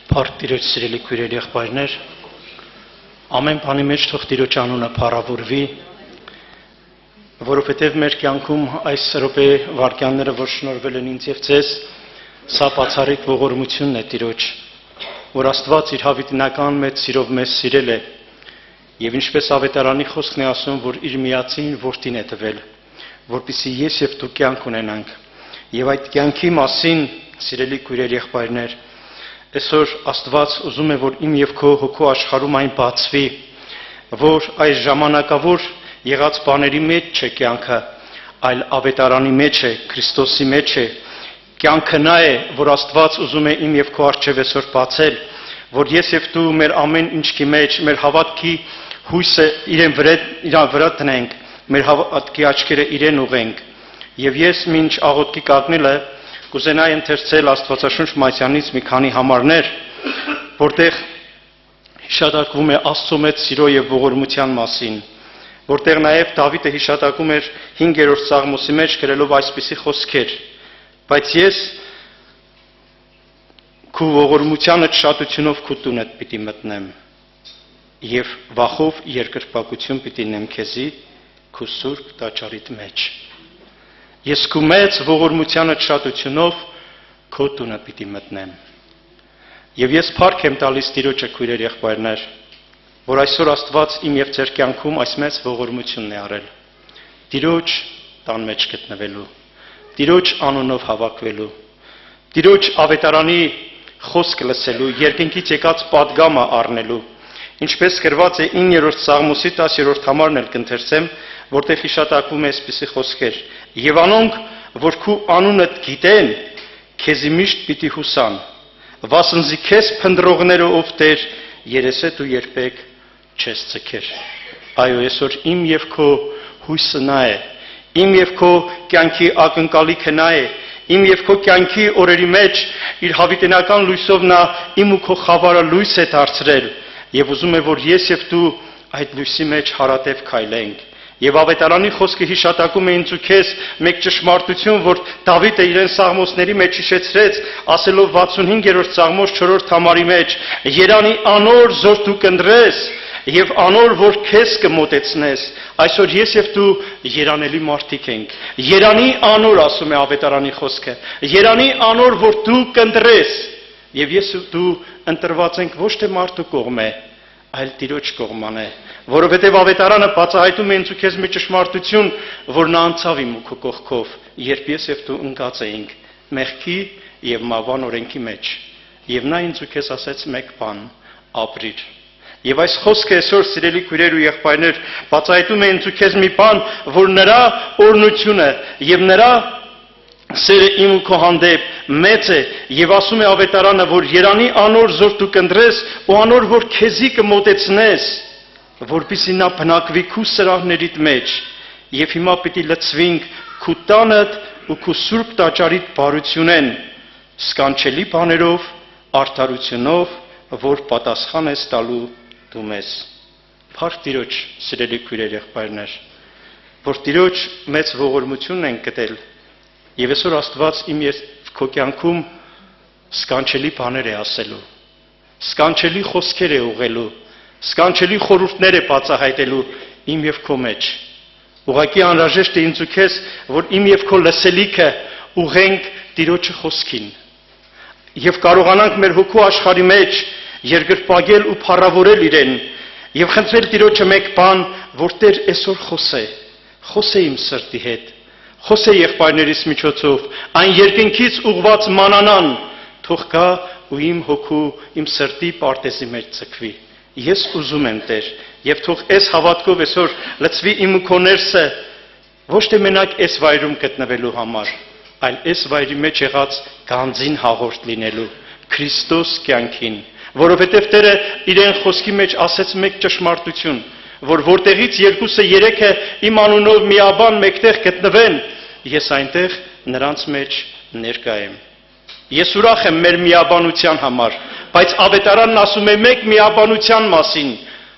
Փառք Տիրոջ սիրելի քույրեր եղբայրներ, ամեն բանի մեջ թող Տիրոջ անունը փառավորվի, որովհետև մեր կյանքում այս րոպե վայրկյանները, որ շնորհվել են ինձ եւ ձեզ, սա բացառիկ ողորմությունն է Տիրոջ, որ Աստված իր հավիտենական մեծ սիրով մեզ սիրել է, եւ ինչպես ավետարանի խոսքն է ասում, որ իր միածին որդին է տվել, որպեսզի ես եւ դու կյանք ունենանք, եւ այդ կյանքի մասին, սիրելի քույրեր եղբայրներ, այսօր Աստված ուզում է, որ իմ եւ քո հոգու աշխարհում այն բացվի, որ այս ժամանակավոր եղած բաների մեջ չէ կյանքը, այլ ավետարանի մեջ է, Քրիստոսի մեջ է։ Կյանքը նա է, որ Աստված ուզում է իմ եւ քո առջև այսօր բացել, որ ես եւ դու մեր ամեն ինչքի մեջ, մեր հավատքի հույսը իրեն վրա տնենք, մեր հավատքի աչքերը իրեն ուղենք։ Եվ ես մինչ աղոթքի կանգնելը կուզենայի ընթերցել Աստվածաշունչ մատյանից մի քանի համարներ, որտեղ հիշատակվում է Աստծո մեծ սիրո եւ ողորմության մասին, որտեղ նաեւ Դավիթը հիշատակում էր 5-րդ Սաղմոսի մեջ գրելով այսպիսի խոսքեր. բայց ես քո ողորմությանը շատությունով քո տունդ պիտի մտնեմ եւ վախով երկրպագություն պիտի նեմ քեզի քո սուրբ տաճարիդ մեջ։ Ես քո մեծ ողորմությանը շատությունով քո տունը պիտի մտնեմ։ Եվ ես փառք եմ տալիս Տիրոջը քույրեր եղբայրներ, որ այսօր Աստված իմ եւ ձեր կյանքում այս մեծ ողորմությունն է արել։ Տիրոջ տան մեջ գտնվելու, Տիրոջ անունով հավաքվելու, Տիրոջ ավետարանի խոսքը լսելու, երկնքից եկած պատգամը առնելու, ինչպես գրված է 9-րդ Սաղմոսի 10-րդ համարն էլ կընթերցեմ, որտեղ հիշատակվում է այսպիսի խոսքեր. Եվ անոնք, որ քու անունդ գիտեն, քեզի միշտ պիտի հուսան, վասնզի քեզ փնտրողները ով Տեր, երեսը դու երբեք չես ցկեր։ Այո, այսօր իմ եւ քո հույսը նա է, իմ եւ քո կյանքի ակնկալիքը նա է, իմ եւ քո կյանքի օրերի մեջ իր հավիտենական լույսով նա իմ ու քո խավարը լույս է դարձրել եւ ուզում է, որ ես եւ դու այդ լույսի մեջ հարատև քայլենք։ Եվ ավետարանի խոսքը հիշատակում է ինձ ու քեզ մեկ ճշմարտություն, որ Դավիթը իրեն սաղմոսների մեջ հիշեցրեց, ասելով 65-րդ Սաղմոս 4-րդ համարի մեջ. Երանի անոր զոր դու կընտրես եւ անոր որ քեզ կմոտեցնես։ Այսօր ես եւ դու երանելի մարդիկ ենք։ Երանի անոր ասում է ավետարանի խոսքը։ Երանի անոր որ դու կընտրես եւ ես ու դու ընտրված ենք ոչ թե մարդու կողմէ, այլ Տիրոջ կողման է, որովհետև ավետարանը բացահայտում է ինձ ու քեզ մի ճշմարտություն, որ նա անցավ իմ ու քո կողքով, երբ ես եւ դու ընկած էինք մեղքի եւ մահվան օրենքի մեջ, եւ նա ինձ ու քեզ ասեց մեկ բան՝ ապրիր։ Եվ այս խոսքը այսօր սիրելի քույրեր ու եղբայրներ բացահայտում է ինձ ու քեզ մի բան, որ նրա օրհնությունը եւ նրա սերը իմ ու քո հանդեպ մեծ է եւ ասում է ավետարանը, որ երանի անոր զոր դու կընտրես ու անոր որ քեզի կմոտեցնես, որպեսզի նա բնակվի քու սրահներիդ մեջ եւ հիմա պիտի լցվինք քու տանդ ու քու սուրբ տաճարիդ բարությունեն, սկանչելի բաներով, արդարությունով, որ պատասխան ես տալու դու մեզ։ Փառք Տիրոջ, սիրելի քույրեր եղբայրներ, որ Տիրոջ մեծ ողորմությունն են գտել եւ այսօր Աստված իմ եւ քո կյանքում սկանչելի բաներ է ասելու, սկանչելի խոսքեր է ուղղելու, սկանչելի խորհուրդներ է բացահայտելու իմ եւ քո մեջ։ Ուղղակի անհրաժեշտ է ինձ ու քեզ, որ իմ եւ քո լսելիքը ուղենք Տիրոջը խոսքին եւ կարողանանք մեր հոգու աշխարհի մեջ երկրպագել ու փառավորել իրեն եւ խնդրել Տիրոջը մեկ բան, որ Տեր այսօր խոսե իմ սրտի հետ, խոսե եղբայրներիս միջոցով, այն երկնքից ուղված մանանան թող գա ու իմ հոգու, իմ սրտի պարտեզի մեջ ցկվի։ Ես ուզում եմ Տեր, եւ թող այս հավատքով այսօր լցվի իմ ու քո ներսը, ոչ թե մենակ այս վայրում գտնվելու համար, այլ այս վայրի մեջ եղած գանձին հաղորդ լինելու, Քրիստոս կյանքին, որովհետև Տերը իրեն խոսքի մեջ ասեց մեկ ճշմարտություն, որ որտեղից երկուսը երեքը իմ անունով միաբան մեկտեղ գտնվեն, ես այնտեղ նրանց մեջ ներկա եմ։ Ես ուրախ եմ մեր միաբանության համար, բայց ավետարանն ասում է մեկ միաբանության մասին,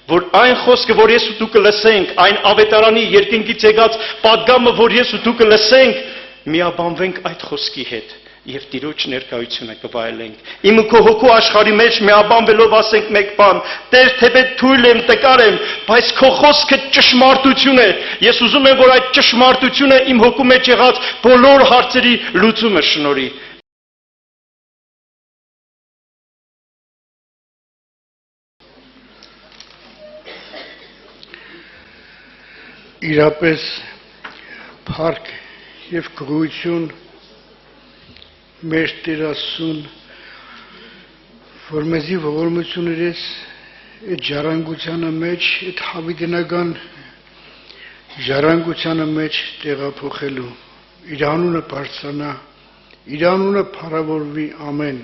որ այն խոսքը, որ ես ու դու կլսենք, այն ավետարանի երկնքից եկած պատգամը, որ ես ու դու կլսենք, միաբանվենք այդ խոսքի հետ եւ Տիրոջ ներկայությունը կվայելենք։ Իմ ու քո հոգու աշխարհի մեջ միաբանվելով ասենք մեկ բան. Տեր, թեպետ թույլ եմ, տկար եմ, բայց քո խոսքը ճշմարտություն է։ Ես ուզում եմ, որ այդ ճշմարտությունը իմ հոգու մեջ եղած բոլոր հարցերի լուծումը շնորհի։ Իրապես փառք եւ գոհություն մեր Տեր Աստծուն, որ մեզի ողորմություն իրես այդ ժառանգությանը մեջ, այդ հավիտենական ժառանգությանը մեջ տեղափոխելու, իր անունը բարձրանա, իր անունը փառավորվի, ամեն։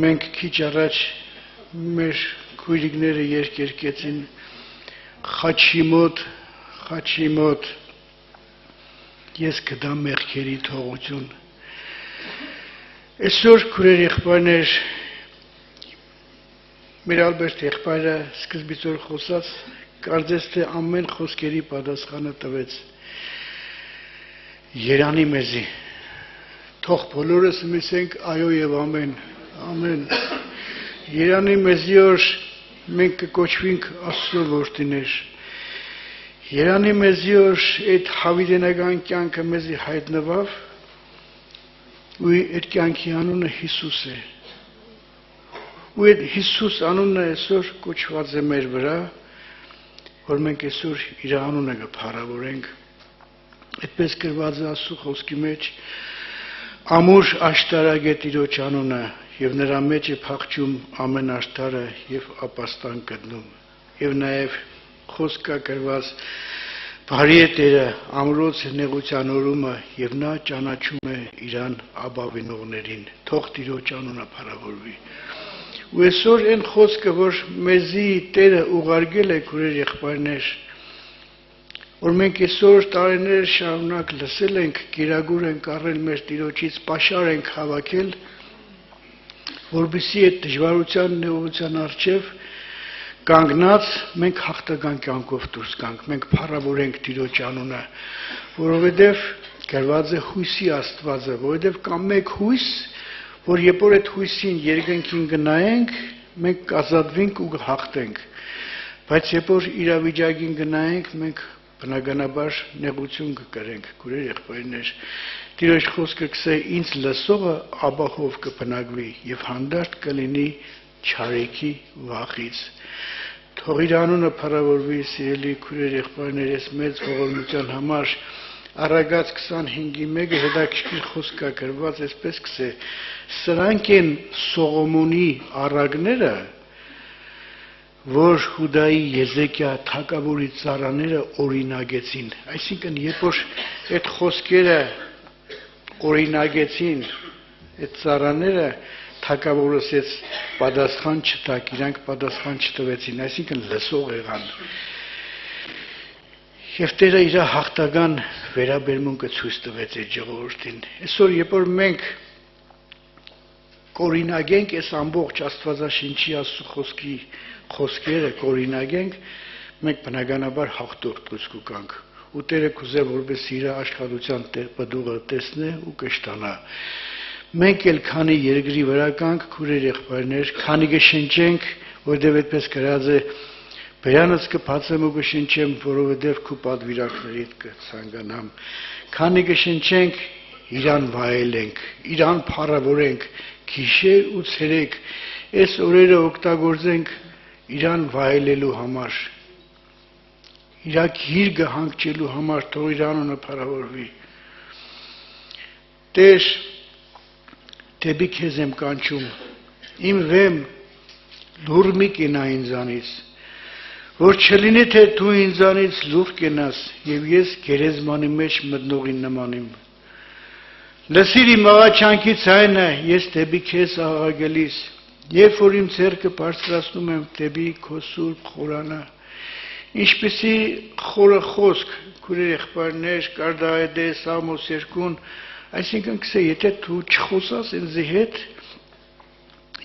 Մենք քիչ առաջ մեր քույրիկները երկերկեցին խաչի մոտ ես կդամ մեղքերի թողություն։ Այսօր քուրեր եղբայրներ, մեր Ալբերտ եղբայրը սկզբից որ խոսած, կարծես թե ամեն խոսքերի պատասխանը տվեց։ Երանի մեզի, թող բոլորս միսենք այո եւ ամեն, ամեն։ Երանի մեզի, որ մենք կկոչվենք Աստծո որդիներ։ Երանի մեզի, որ այդ հավիտենական կյանքը մեզի հայտնվավ, ու այդ կյանքի անունը Հիսուս է։ Ու այդ Հիսուս անունը այսօր կոչված է մեր վրա, որ մենք այսօր իր անունը կփառավորենք։ Այդպես գրված է Աստծո խոսքի մեջ, ամուր աշտարակ է Տիրոջ անունը, եւ նրա մեջ է փախչում ամեն աշտարը եւ ապաստան գտնում։ Եվ նաեւ խոսքա գրված բարի է Տերը ամրոց նեղության օրումը եւ նա ճանաչում է իրան ապավինողներին։ Թող Տիրոջ անունը փառավորվի։ Ու այսօր այն խոսքը, որ մեզի Տերը ուղարկել է քուրեր եղբայրներ, որ մենք այսօր տարիներ շարունակ լսել ենք, գիրագուր ենք առել մեր Տիրոջից, պաշար ենք հավաքել, որպեսզի այդ դժվարության նեղության առջև կանգնած մենք հաղթական կյանքով դուրս գանք, մենք փառավորենք Տիրոջ անունը, որովհետև գրված է հույսի Աստվածը, որովհետև կա մեկ հույս, որ երբ որ այդ հույսին երկնքին գնայենք, մենք կազատվենք ու կհաղթենք, բայց երբ որ իրավիճակին գնայենք, մենք բնականաբար նեղություն կկրենք, քուրեր եղբայրներ։ Տիրոջ խոսքը կսե ինձ լսողը աբահով կբնակվի եւ հանդարտ կլինի չարեքի վախից։ Թող իր անունը փառավորվի, սիրելի քուրեր եղբայրներ, ես մեծ ողորմության համար Առագած 25-ի 1-ը հետաքրքիր խոսք է գրված, այսպես կսե. սրանք են Սողոմոնի առակները, որ Հուդայի Եզեկիա թագավորի ծառաները օրինագեցին։ Այսինքն, երբ որ այդ խոսքերը օրինագեցին, այդ ծառաները թագավորը ասեց պատասխան չտակ, իրանք պատասխան չտվեցին, այսինքն լսող եղան։ Եվ Տերը իր հաղթական վերաբերմունքը ցույց տվեց այդ ժողովրդին։ Այսօր երբ որ մենք կորինագենք այս ամբողջ Աստվածաշնչի Աստծո խոսքի խոսքերը կորինագենք, մենք բնականաբար հաղթող դուրս կգանք։ Ու Տերը կուզե որպես իր աշխատության պտուղը տեսնե ու կշտանա։ Մենք էլ քանի երկրի վրա կանք, քուրեր եղբայրներ, քանի կշնչենք, որովհետև այդպես գրած է, բերանս կբացեմ ու կշնչեմ, որովհետև քո պատվիրակներից կցանկանամ։ Քանի կշնչենք, իրան վայելենք, իրան փառավորենք, գիշեր ու ցերեկ, այս օրերը օգտագործենք իրան վայելելու համար, իրա գիրկը հանգչելու համար, թող իր անունը փառավորվի։ Տեր, դեպի քեզ եմ կանչում, իմ վեմ լուր մի կենա ինձանից, որ չլինի թե դու ինձանից լուր կենաս եւ ես գերեզմանի մեջ մտնողին նմանիմ։ Լսիր իմ աղաչանքի ցայնը, ես դեպի քեզ աղաղակելիս, երբ որ իմ ձեռքը բարձրացնում եմ դեպի քո սուրբ խորանը, ինչպեսի խորը խոսք, քուրեր եղբայրներ, կար Դավիթ Սաղմոս 2-ն, այսինքն կսե, եթե դու չխոսաս ինձի հետ,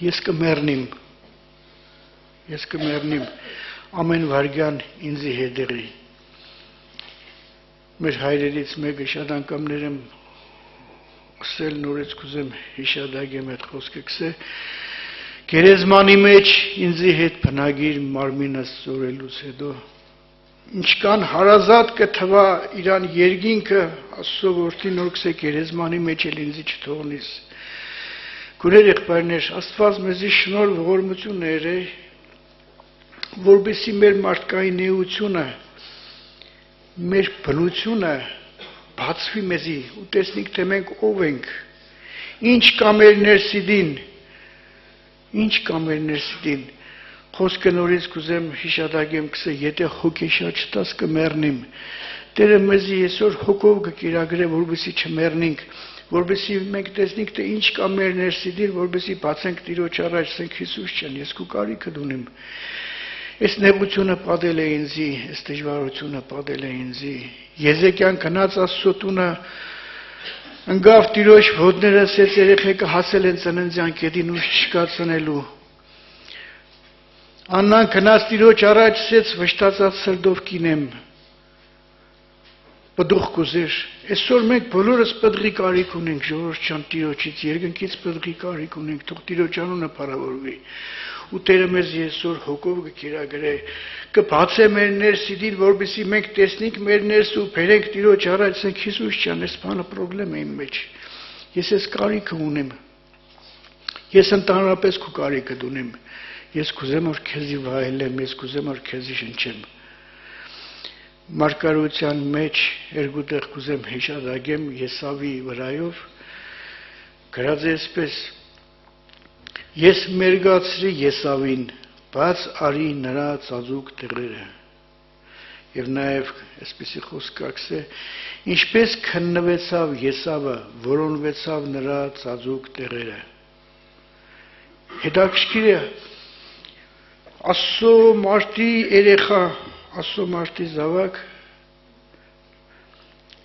ես կմեռնիմ, ամեն վարգյան ինձի հետ եղի։ Մեր հայրերից մեկը շատ անգամներ եմ ասել նորից կուզեմ հիշադակեմ այդ խոսքը գսե գերեզմանի մեջ ինձի հետ բնագիր մարմինս ծորելուց հետո ինչքան հարազատ կթվա իրան երկինքը Աստծո որդի նոր գսե գերեզմանի մեջ էլ ինձի չթողնիս Գուրեր եղբայրներ Աստված մեզի շնորհ ողորմություն ները որբեսի մեր մարդկային էությունը մեր բնությունը բացվի մեզի ու տեսնենք թե մենք ով ենք ինչ կա մեր ներսիդին խոսքը նորից կուզեմ հիշադակեմ գսե եթե հոգեշատ չտաս կմեռնիմ Տերը մեզի այսօր հոգով կկիրագրե որբեսի չմեռնենք որբեսի մենք տեսնենք թե ինչ կա մեր ներսիդին որբեսի բացենք Տիրոջ առաջ ասենք Հիսուս ջան ես քո կարիքը դունեմ Այս նեղությունը պատել է ինձի, այս դժվարությունը պատել է ինձի։ Եզեկյան գնաց Աստծո տունը, ընկավ Տիրոջ ոտները, ասեց երեխեքը հասել են ծննդյան կետին ուշ չկա ծնելու։ Աննան գնաց Տիրոջ առաջ, ասեց վշտացած սրտով կինեմ։ Պդուխ կուզեր։ Այսօր մենք բոլորս պդղի կարիք ունենք, ժողովուրդ ջան Տիրոջից, երկնքից պդղի կարիք ունենք, թող Տիրոջ անունը փառավորվի։ Ու Տերը մեզ այսօր հոգով կկիրագրե, կբացե մեր ներսիդին, որպեսզի մենք տեսնենք մեր ներսը ու բերենք Տիրոջ առաջ, ասենք Հիսուս ջան, այս բանը խնդրեմ է իմ մեջ։ Ես այս կարիքը ունեմ։ Ես ընդհանրապես քո կարիքը ունեմ։ Ես կուզեմ որ քեզի վայելեմ, ես կուզեմ որ քեզի շնչեմ։ Մարգարոության մեջ երկու տեղ կուզեմ հիշադակեմ Եսավի վրայով գրած է այսպես Ես մերգացրի Եսավին, բայց արի նրա ծածուկ տեղերը։ Եվ նաև այսպեսի խոսք կա, ինչպես քննվեցավ Եսավը, որոնվեցավ նրա ծածուկ տեղերը։ Հետաքրքիր է Աստծո մարդի երեխա, Աստծո մարդի զավակ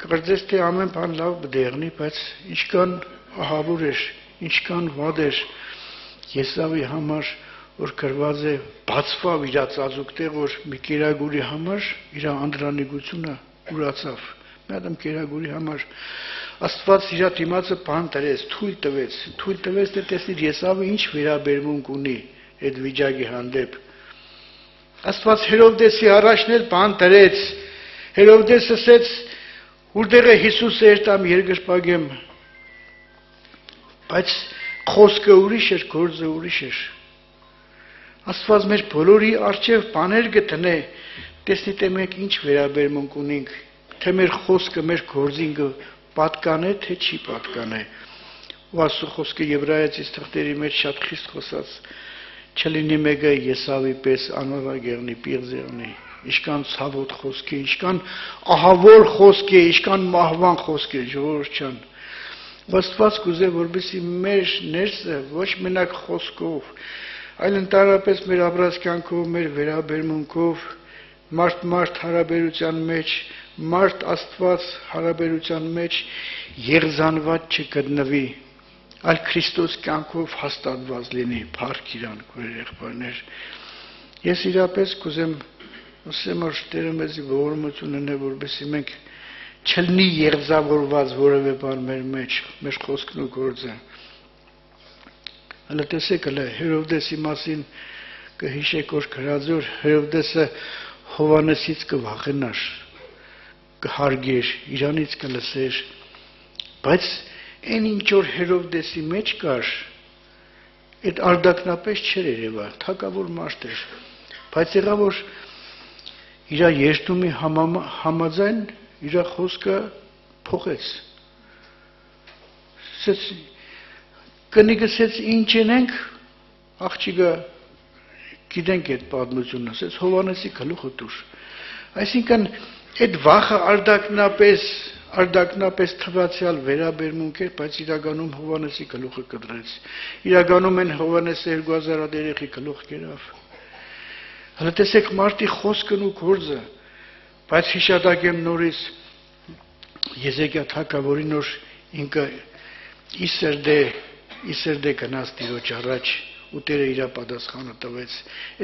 կարծես թե ամեն բան լավ բդեղնի, բայց ինչքան ահավոր էր, ինչքան վատ էր Եսավի համար, որ գրված է բացվավ իր ծածուկտեղ, որ մի կերագուրի համար իր անդրանիկությունը ուրացավ։ Մի հատ կերագուրի համար Աստված իր դիմացը բան տվեց, թույլ տվեց թե տեսնիր Եսավը ինչ վերաբերմունք ունի այդ վիճակի հանդեպ։ Աստված Հերովդեսի առաջնել բան տվեց։ Հերովդեսը ասեց որտեղ է Հիսուսը երտամ երկրպագեմ։ Բայց խոսքը ուրիշ էր, գործը ուրիշ էր։ Աստված մեր բոլորի առջև բաներ գտնե, տեսնի թե մենք ինչ վերաբերմունք ունենք, թե մեր խոսքը, մեր գործին պատկանե, թե չի պատկանե։ Ու Աստծո խոսքը Եբրայեցիս թղթերի մեջ շատ խիստ խոսած, չլինի մեկը Եսավի պես անորագեղնի, պիղձեղնի, ինչքան ցավոտ խոսք է, ինչքան ահավոր խոսք է, ինչքան մահվան խոսք է, ժողովուրդ ջան։ Աստված կուզե որպեսզի մեր ներսը ոչ մենակ խոսքով, այլ ընդհանրապես մեր ապրած կյանքով, մեր վերաբերմունքով, մարդ հարաբերության մեջ, մարդ Աստված հարաբերության մեջ եղզանված չգտնվի, այլ Քրիստոս կյանքով հաստատված լինի, փառք իրան, քույր եղբայրներ։ Ես իրապես կուզեմ ասեմ, որ Տերը մեզի ողորմություն ունի, որպեսզի մենք չլինի եղզավորված որևէ բան մեր մեջ, մեր խոսքն ու գործը։ Հələ տեսեք հələ Հերովդեսի մասին կհիշեք, որ գրած որ Հերովդեսը Հովանեսից կվախենար, կհարգեր, իրանից կլսեր, բայց այն ինչ որ Հերովդեսի մեջ կար, այդ արդակնապես չէր երևա, թակավոր մարդ էր, բայց եղավ որ իր երդումի համաձայն իր խոսքը փոխեց։ Կնիկը ասեց ինչ ենք, աղջիկը գիտենք այդ պատմությունը, ասեց Հովանեսի գլուխը դուր։ Այսինքն այդ վախը արդակնապես թվացյալ վերաբերմունք էր, բայց իրականում Հովանեսի գլուխը կտրեց։ Իրականում են Հովանեսը 2000 երեխի գլուխ կերավ։ Հələ տեսեք մարդի խոսքն ու գործը, բայց հիշատակեմ նորից Եզեկիա թագավորին որ ինքը իսերդե գնաց Տիրոջ առաջ ու Տերը իր պատասխանը տվեց։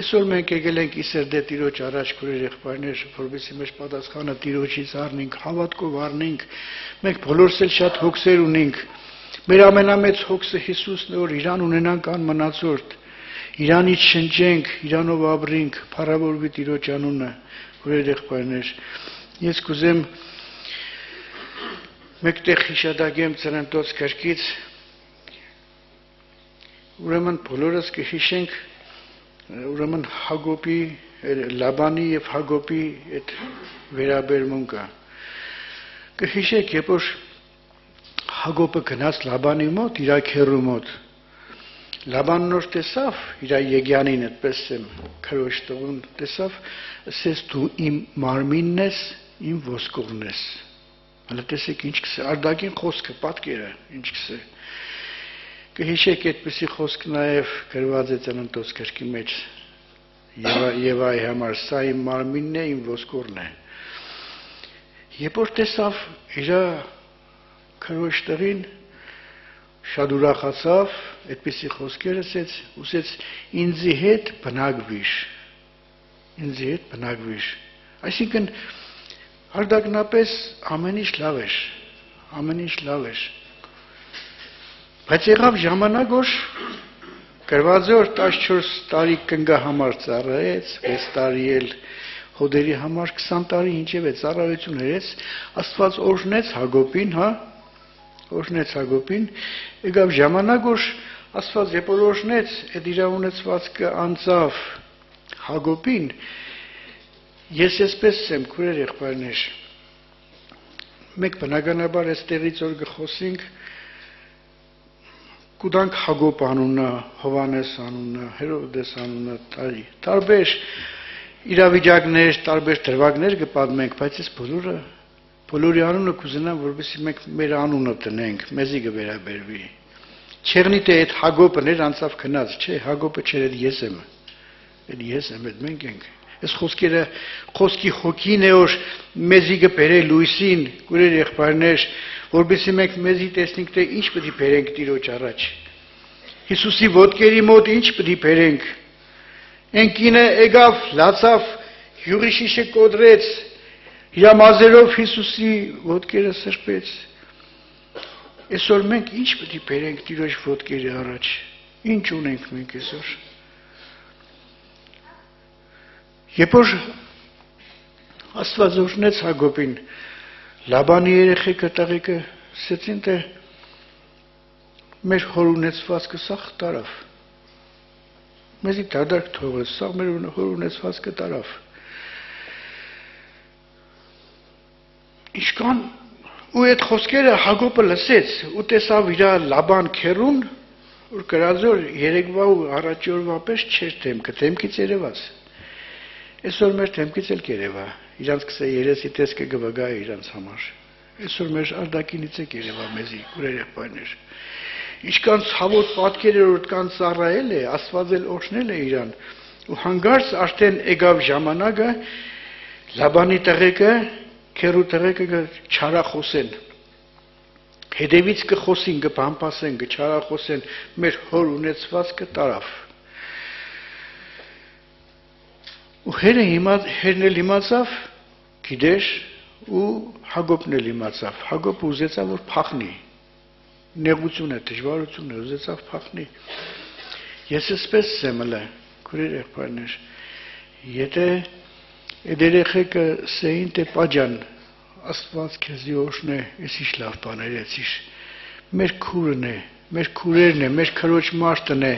Այսօր մենք եկել ենք իսերդե Տիրոջ առաջ քույր եղբայրներ, որովհետեւ մեր պատասխանը Տիրոջից առնենք, հավատքով առնենք։ Մենք բոլորս էլ շատ հոգսեր ունենք, Մեր ամենամեծ հոգսը Հիսուսն է, որ իրան ունենանք անմնացորդ, իրանից շնչենք, իրանով ապրենք, փառավորվի Տիրոջ անունը, քույրեր եղբայրներ։ Ես կուզեմ մեկտեղ հիշադակեմ Ծննդոց գրքից, ուրեմն բոլորս կհիշենք, ուրեմն Հակոբի, Լաբանի եւ Հակոբի այդ վերաբերմունքը։ Կհիշեք, երբ որ Հակոբը գնաց Լաբանի մոտ, իր քեռու մոտ, Լաբանն որ տեսավ իր Եգյանին, այդպես եմ քրոջ տղուն տեսավ, ասեց դու իմ մարմինն ես, իմ ոսկորն ես։ Հələ տեսեք ինչ կսե, արդակին խոսքը, պատկերը, ինչ կսե։ Կհիշեք այդպիսի խոսք նաև գրված է Ծննդոց գրքի մեջ Եվայի համար, սա իմ մարմինն է, իմ ոսկորն է։ Երբ որ տեսավ իր քրոջ տղին, շատ ուրախացավ, այդպիսի խոսքեր ասեց, ուսեց ինձի հետ բնակվիր, ինձի հետ բնակվիր։ Այսինքն արդակնապես ամեն ինչ լավ էր, ամեն ինչ լավ էր։ Բայց եղավ ժամանակ, որ գրված է, որ 14 տարի կնգա համար ծառայեց, 6 տարի էլ հոդերի համար 20 տարի ինչև է ծառայություն երեց, Աստված օրհնեց Հակոբին, հա, օրհնեց Հակոբին, եկավ ժամանակ, որ Աստված երբ որ օրհնեց, այդ իր ունեցվածքը անցավ Հակոբին, ես այսպես եմ, քույրեր եղբայրներ, մենք բնականաբար այստեղից որ գխոսենք, կուտանք Հակոբ անունը, Հովանես անունը, Հերովդես անունը, տարբեր իրավիճակներ, տարբեր դրվագներ կպատմենք, բայց այս բոլորի անունը կուզենամ, որովհետեւ մենք մեր անունը տնենք, մեզի կվերաբերվի։ Չեղնի թե այդ Հակոբն էր անցավ քնած, չէ, Հակոբը չէր, այդ ես եմ, այդ մենք ենք։ Այս խոսքերը խոսքի հոգին է, որ մեզի կբերե լույսին, քույրեր եղբայրներ, որովհետեւ մենք մեզի տեսնենք, թե ինչ պետք է բերենք Տիրոջ առաջ։ Հիսուսի ոտքերի մոտ ինչ պետք է բերենք։ Այն կինը եկավ, լացավ, յուղի շիշը կոտրեց, իր մազերով Հիսուսի ոտքերը սրբեց։ Այսօր մենք ինչ պետք է բերենք Տիրոջ ոտքերի առաջ։ Ինչ ունենք մենք այսօր։ Երբ որ Աստված օրհնեց Հակոբին, Լաբանի երեխեքը տղեկը ասեցին, թե մեր հոր ունեցվածքը սաղ տարավ։ Մեզի դադարք թողեց, սաղ մեր հոր ունեցվածքը տարավ։ Ինչքան ու այդ խոսքերը Հակոբը լսեց ու տեսավ իր Լաբան քեռուն, որ գրած որ երեկվա ու առաջորվա պես չէր դեմքը, դեմքից երևաց։ Այսօր մեր դեմքից էլ կերևա, իրանց կսե երեսի տեսքը կվգա իրանց համար։ Այսօր մեր արդակինից է կերևա մեզի, քույրեր եղբայրներ։ Ինչքան ցավոտ պատկեր էր, որ կան ծառայել է, Աստված էլ օրհնել է իրան։ Ու հանգարց արդեն եկավ ժամանակը Լաբանի տղեկը, քեռու տղեկը չարախոսեն։ Հետևից կխոսին, կբամբասեն, կչարախոսեն, մեր հոր ունեցվածքը տարավ։ Ու հերն էլ իմացավ, գիտեր, ու Հակոբն էլ իմացավ։ Հակոբը ուզեցավ, որ փախնի։ Նեղություն է, դժվարություն է, ուզեցավ փախնի։ Ես էսպես եմ ըլը, քույրեր եղբայրներ, եթե այդ երեխեքը սեին թե պաջան, Աստված քեզի օրհնե, ես ինչ լավ բաներ էցիր։ Մեր քուրն է, մեր քուրերն է, մեր քրոջ մարդն է։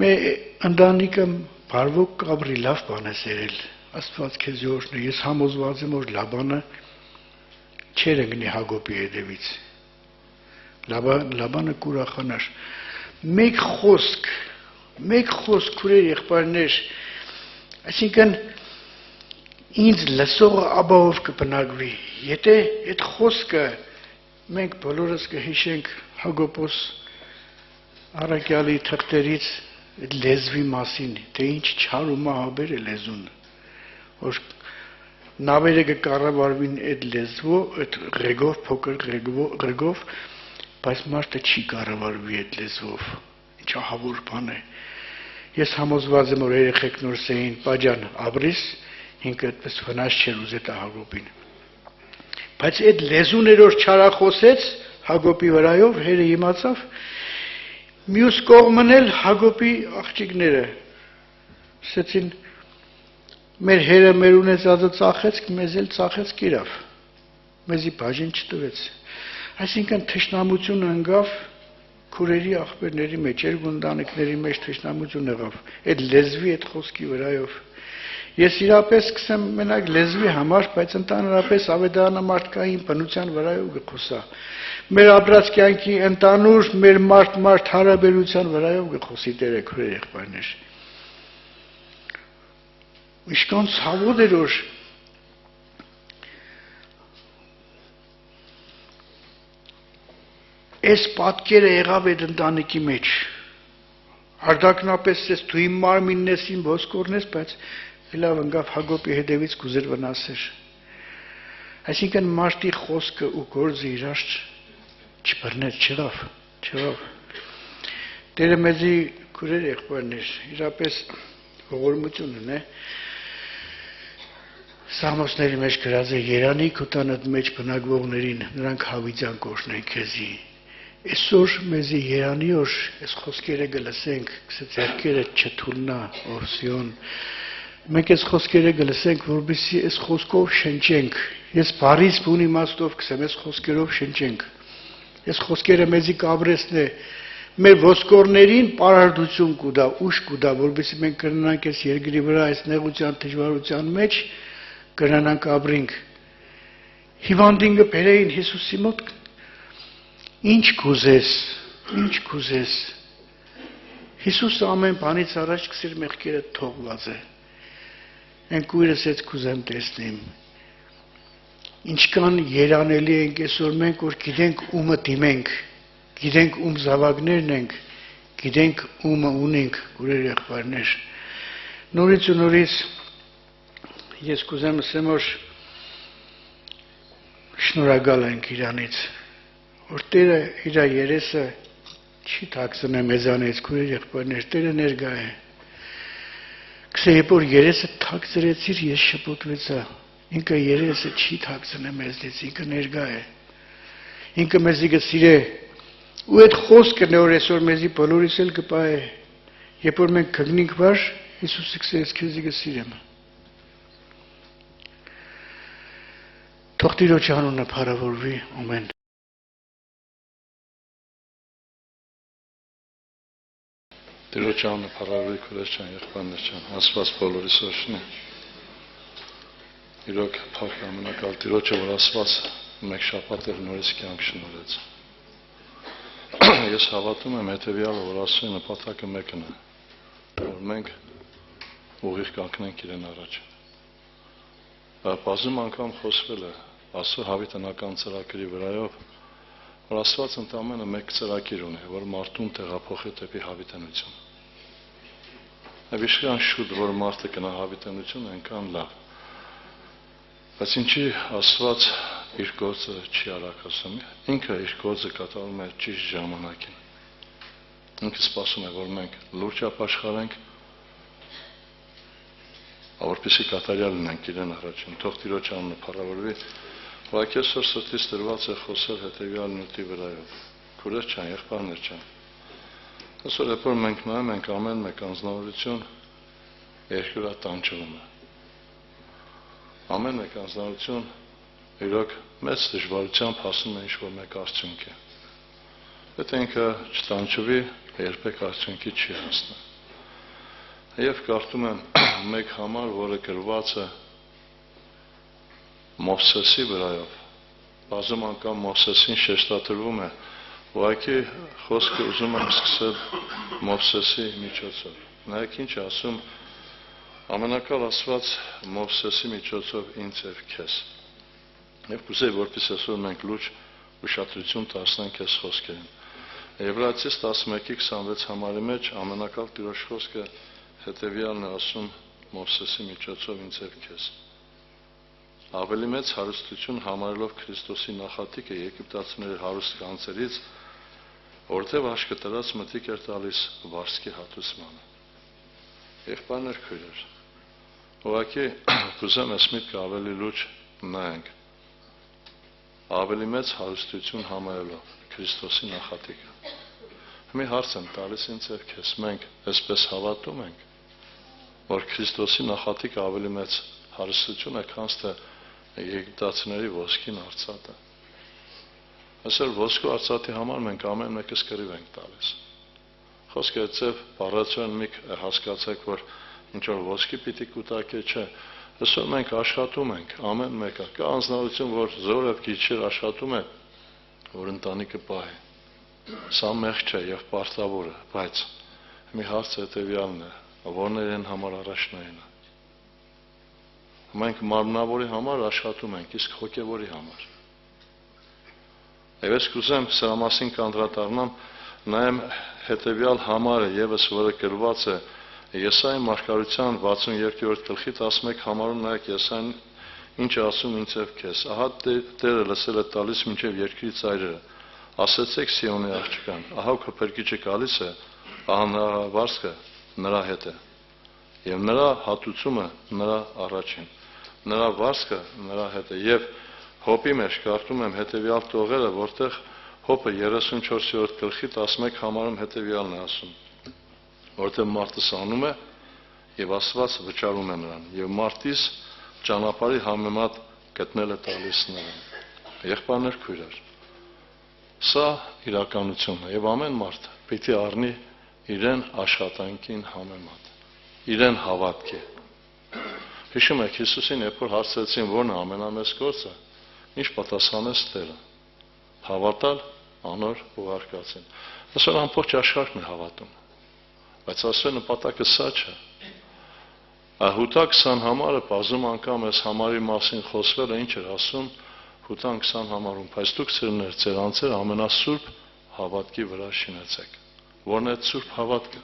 Մեր ընտանիքը բարվոք կաբրի լավ բան է սերել։ Աստված քեզի օրհնե։ Ես համոզված եմ, որ Լաբանը չեր ընկնի Հակոբի հետևից։ Լաբանը կուրախանար։ Մեկ խոսք, քուրեր եղբայրներ, այսինքն ինձ լսողը աբահով կբնակվի։ Եթե այդ խոսքը մենք բոլորս կհիշենք Հակոբոս առաքյալի թղթերից այդ լեզվի մասին, թե ինչ չար ու մահաբեր է լեզուն, որ նավերը կկառավարվին այդ լեզվով, այդ ղեգով, փոքր ղեգով, բայց մարդը չի կառավարվի այդ լեզվով, ինչ ահավոր բան է։ Ես համոզված եմ, որ երեխեք նոր սեին պաջան ապրիս, ինքը այդպես վնաս չէր ուզել Հակոբին։ Բայց այդ լեզուն էր, որ չարախոսեց, Հակոբի վրայով, հերը իմացավ, մյուս կողմն էլ Հակոբի աղջիկները ասեցին մեր հերը մեր ունեցածը ծախեց, մեզ էլ ծախեց կիրավ, մեզի բաժին չտվեց, այսինքն թշնամությունը ընկավ քուրերի աղբերների մեջ, երկու ընտանիքների մեջ թշնամություն եղավ, այդ լեզվի այդ խոսքի վրայով, ես իրապես սկսեմ մենակ լեզվի համար, բայց ընդհանրապես ավետարանամարտկային բնության վրայով գխոսա, մեր ապրած կյանքի ընդանուր մեր մարդ հարաբերության վրայով գխոսի Տերը քուրեր եղբայրներ, Իշքան ցավոտ էր որ այս պատկերը եղավ այդ ընտանիքի մեջ, արդակնապես ես դու իմ մարմինն ես, իմ ոսկորն ես, բայց լավ ընկավ Հակոբի հետևից կուզեր վնասեր, այսինքն մարդի խոսքը ու գործը իրար չբռնեց, չեղավ, Տերը մեզի քուրեր եղբայրներ, իրապես ողորմություն ունե, Սամոսների մեջ գրած է Երանի քո տանդ մեջ բնակվողներին նրանք հավիտյան կօրհնեն քեզի Այսօր մեզի Երանի օր այս խոսքերը գլսենք ձեռքերը չթուլնա ով Սիոն մենք այս խոսքերը գլսենք որովհետեւ այս խոսքով շնչենք ես բարիս բուն իմաստով կսեմ այս խոսքերով շնչենք այս խոսքերը մեզի կաբրեսն է մեր ոսկորներին պարարտություն կուտա ուշ կուտա որովհետեւ մենք կրնանք այս երկրի վրա այս նեղության դժվարության մեջ կրանանք ապրենք հիվանդինը բերեին Հիսուսի մոտ ինչ կուզես Հիսուսը ամեն բանից առաջ կսիր մեղքերը թողված է Ենք ուրս այդ կուզեմ տեսնեմ Ինչքան երանելի ենք այսօր մենք որ գիտենք ումը դիմենք գիտենք ում զավակներն ենք գիտենք ումը ունենք ուրեր եղբայրներ նորից ու նորից Ես կուզեմ ասեմ որ շնորհակալ ենք Իրանից որ Տերը իր երեսը չի թաքցնե մեզանից քույր եղբայրներ Տերը ներկա է Քսե երբ որ երեսը թաքցրեցիր ես շփոթվեցա ինքը երեսը չի թաքցնե մեզնից ինքը ներկա է ինքը մեզի գսիրե ու այդ խոսքը նոր այսօր մեզի բոլորիս էլ կպահե երբ որ մենք գտնենք վար Հիսուսը քսե ես քեզի գսիրեմ Թող Տիրոջ անունը փառավորվի, ամեն։ Տիրոջ անունը փառավորվի, քուրեր ջան, եղբայրներ ջան, Աստված բոլորիս օրհնի։ Իրոք փառք ամենակալ Տիրոջը, որ Աստված մեկ շաբաթ էլ նորից կյանք շնորհեց։ Ես հավատում եմ հետևյալը, որ Աստծո նպատակը մեկն է, որ մենք ուղիղ կանգնենք իրեն առաջ։ Բազում անգամ խոսվել է Աստծո հավիտենական ծրագրի վրայով, որ Աստված ընդամենը մեկ ծրագիր ունի, որ մարդուն տեղափոխի դեպի հավիտենություն։ Այժմ շուտ որ մարդը գնա հավիտենություն, այնքան լավ։ Բայց ինչի Աստված իր գործը չի արագ ասում, ինքը իր գործը կատարում է ճիշտ ժամանակին։ Ինքը սպասում է, որ մենք լուրջ ապաշխարենք Որպեսզի կատարյալ լինենք իրեն առաջին, թող Տիրոջ անունը փառավորվի, որ այսօր սրտից դրված է խոսել հետևյալ նյութի վրայով։ Քուրեր ջան, եղբայրներ ջան։ Այսօր երբ որ մենք նայում ենք ամեն մեկ անձնավորություն երկրա տանջվում է։ Ամեն մեկ անձնավորություն իրոք մեծ դժվարությամբ հասնում է ինչ-որ մեկ արդյունքի։ Եթե ինքը չտանջվի, երբեք արդյունքի չի հասնի։ Եվ կարդում եմ մեկ համար, որը գրված է Մովսեսի վրայով, բազում անգամ Մովսեսին շեշտադրվում է, ուղղակի խոսքը ուզում եմ սկսել Մովսեսի միջոցով։ Նայեք ինչ ասում ամենակալ Աստված Մովսեսի միջոցով ինձ եւ քեզ։ Եվ կուզեի, որպես այսօր մենք լուրջ ուշադրություն դարձնենք այս խոսքերին։ Եբրայեցիս 11:26 համարի մեջ ամենակալ Տիրոջ խոսքը հետևյալն է ասում Մովսեսի միջոցով ինձ եւ քեզ։ Ավելի մեծ հարստություն համարելով Քրիստոսի նախատիկը եգիպտացիների հարուստ կանցերից, որտեղ աշկտարած մտիկ էր տալիս վարսկի հատուցմանը։ Եղբայրներ քույրեր, ուղղակի կուզեմ այս միտքը ավելի լուրջ նայենք։ ավելի մեծ հարստություն համարելով Քրիստոսի նախատիկը։ Մի հարց եմ տալիս ինձ եւ քեզ, մենք այսպես հավատում ենք, որ Քրիստոսի նախատիկը ավելի մեծ հարստություն է, քան թե եգիպտացիների ոսկին արծաթը։ Այսօր ոսկու արծաթի համար մենք ամեն մեկս կռիվ ենք տալիս։ Խոսքը այդպես բառացիոն մի հասկացեք, որ ինչ որ ոսկի պիտի կուտակե չէ։ Այսօր մենք աշխատում ենք, ամեն մեկը, կա անձնարություն, որ զորը գիչեր աշխատում է, որ ընտանիքը պահի։ Սա մեղք չէ եւ պարտավոր է, բայց մի հարց հետեւյալն է, որներն համար առաջնային է։ Մենք մարմնավորի համար աշխատում ենք, իսկ հոգևորի համար։ Եվ ես կուզեմ սրա մասին կանդրադառնամ, նայեմ հետեւյալ համարը եւս, որը գրված է Եսայի մարգարության 62-րդ գլխի 11 համարում, նայեք Եսային ինչ է ասում ինձ եւ քեզ։ Ահա Տերը լսել է տալիս մինչեւ երկրի ծայրերը։ Ասեցեք Սիոնի աղջկան, ահա քո փրկիչը գալիս է, ահա նրա վարձքը նրա հետ է, եւ նրա հատուցումը նրա առաջին, նրա վարձքը նրա հետ է։ Եվ Հոբի մեջ կարդում եմ հետեւյալ տողերը, որտեղ Հոբը 34-րդ գլխի 11 համարում հետեւյալն է ասում, որտեղ մարդը սանում է եւ Աստված վճարում է նրան, եւ մարդիս ճանապարհի համեմատ գտնել է տալիս նրան։ Եղբայրներ, քույրեր, սա իրականությունն է եւ ամեն մարդ պիտի առնի իրեն աշխատանքին համեմատ, իրեն հավատքի։ Հիշում եք Հիսուսին, երբ որ հարցրեցին, որն է ամենամեծ գործը, ինչ պատասխանեց Տերը։ Հավատալ անոր ուղարկածին։ Այսօր ամբողջ աշխարհն է հավատում, բայց ասել նպատակը սա չէ։ Հուտա 20 համարը բազում անգամ այս համարի մասին խոսվել է, ինչ էր ասում Հուտան 20 համարում, բայց դուք ծերներ, ձեր անձերը ամենասուրբ հավատքի վրա շինեցեք։ Որն է սուրբ հավատքը։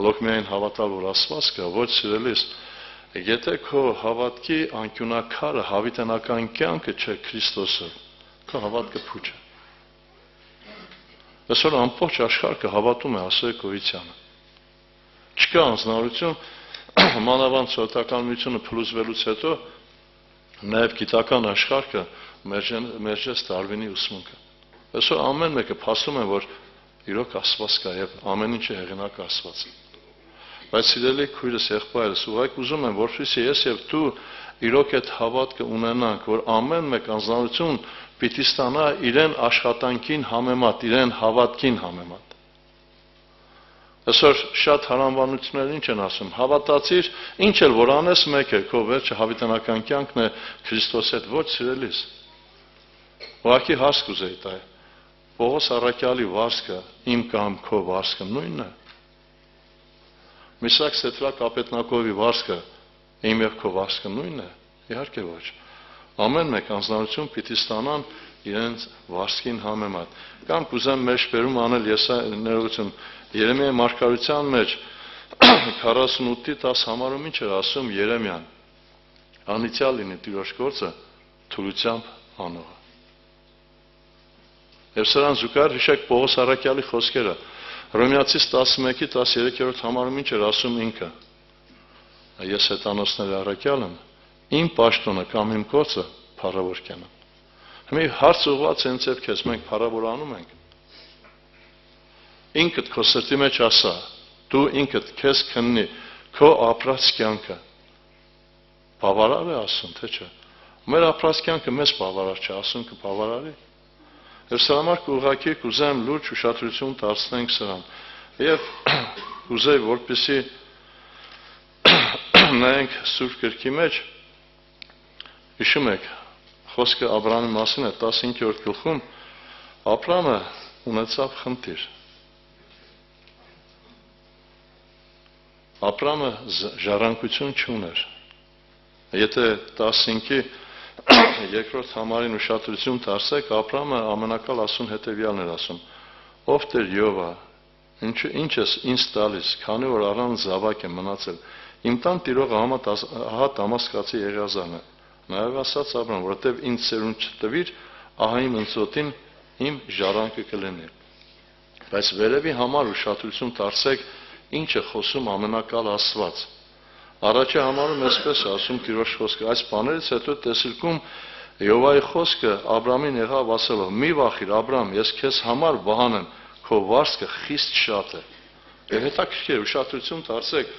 Լոկ միայն հավատալ, որ Աստված կա, ոչ սիրելիս, եթե քո հավատքի անկյունակարը հավիտենական կյանքը չէ Քրիստոսը, քո հավատքը փուչ է։ Այսօր ամբողջ աշխարհը հավատում է ասել գոյությանը։ Չկա անձնարություն, մանավանդ սոցիալական միությունը փլուզվելուց հետո նաև գիտական աշխարհը մերժեց Դարվինի ուսմունքը։ Այսօր ամեն մեկը փաստում է, որ իրոք Աստված կա եւ ամեն ինչը հեղինակ Աստված է։ Բայց սիրելի քույրս, եղբայրս, ուղղակի ուզում եմ, որպեսզի ես եւ դու իրոք այդ հավատքը ունենանք, որ ամեն մեկ անձնարություն պիտի ստանա իրեն աշխատանքին համեմատ, իրեն հավատքին համեմատ։ Այսօր շատ հարանվանություններ ինչ են ասում, հավատացիր, ինչ էլ որ անես մեկ է, քո վերջը հավիտենական կյանքն է Քրիստոսի հետ, ոչ սիրելիս։ Ուղղակի հաս կուզեի տա։ Պողոս առաքյալի վարձքը, իմ կամ քո վարձքը նույնն է։ Միսակ Սետրակ Ապետնակովի վարձքը, իմ եւ քո վարձքը նույնն է։ Իհարկե ոչ։ Ամեն մեկ անձնարություն պիտի ստանան իրենց վարձքին համեմատ։ Կամ կուզեմ մեջբերում անել ներողություն Երեմիայի մարգարության մեջ 48-10 համարում ինչ էր ասում Երեմիան։ Անիծյալ լինի Տիրոջ գործը թուլությամբ անողը։ Եվ սրան զուգահեռ հիշեք Պողոս առաքյալի խոսքերը։ Հռոմեացիս 11-13-րդ համարում ինչ էր ասում ինքը։ Ես հեթանոսների առաքյալ եմ, իմ պաշտոնը կամ իմ գործը փառավոր կենամ։ Հիմա հարց ուղղված հենց եւ քեզ, մենք փառավորանում ենք։ Ինքդ քո սրտի մեջ ասա, դու ինքդ քեզ քննի, քո ապրած կյանքը բավարար է ասում, թե չէ։ Մեր ապրած կյանքը մեզ բավարար չէ, ասում կբավարարի։ Եվ սրա համար կուղղակի կուզեմ լուրջ ուշադրություն դարձնենք սրան։ Եվ կուզեի, որպեսզի նայենք Սուրբ Գրքի մեջ, հիշում եք, խոսքը Աբրահամի մասին է 15-րդ գլխում, Աբրահամը ունեցավ խնդիր։ Աբրահամը ժառանգություն չուներ։ Եթե 15-ի երկրորդ համարին ուշադրություն դարձեք, Աբրահամը ամենակալ ասում հետևյալն էր ասում. Ով Տեր Յովա, ինչ ես ինձ տալիս, քանի որ առանց զավակ եմ մնացել, իմ տան տիրողը ահա Դամասկացի Եղիազարն է։ Նաև ասաց Աբրահամ, որովհետև ինձ ծերունդ չտվիր, ահա իմ ընծոտին իմ ժառանգը կլինի։ Բայց վերևի համար ուշադրություն դարձեք, ինչ է խոսում ամենակալ Աստված։ Առաջի համարում այսպես ասում Տիրոջ խոսքը, այս բաներից հետո տեսիլքում Եհովայի խոսքը Աբրամին եղավ ասելով. «Մի վախիր, Աբրամ, ես քեզ համար վահան եմ, քո վարձքը խիստ շատ է»։ Եվ հետաքրքիր ուշադրություն դարձեք,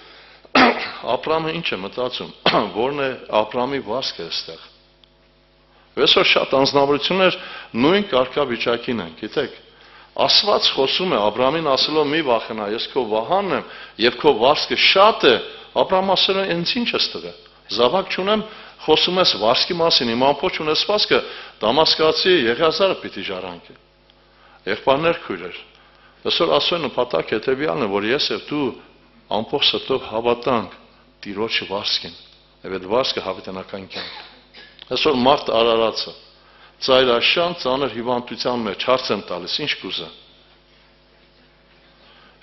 Աբրամը ինչ է մտածում, որն է Աբրամի վարձքը այստեղ։ Այսօր շատ անձնավորություններ նույն կարգավիճակին են, գիտեք։ Աստված խոսում է Աբրամին ասելով՝ «Մի վախենա, ես քո վահանն եմ, եւ քո վարձքը շատ է»։ Աբրամ ասել է՝ «Ինձ ինչ ես տվել։ Զավակ չունեմ, խոսում ես վարձքի մասին, իմ ամբողջ ունեցվածքը Դամասկացի Եղիազարը պիտի ժառանգի»։ Եղբայրներ, քույրեր, այսօր Աստծո նպատակը հետեւյալն է, որ ես եւ դու ամբողջ սրտով հավատանք Տիրոջ վարձքին, եւ այդ վարձքը հավիտենական կյանք։ Այսօր մարդ արարածը ծայրաշան ծանր հիվանդության մեջ հարց եմ տալիս, ինչ կուզա։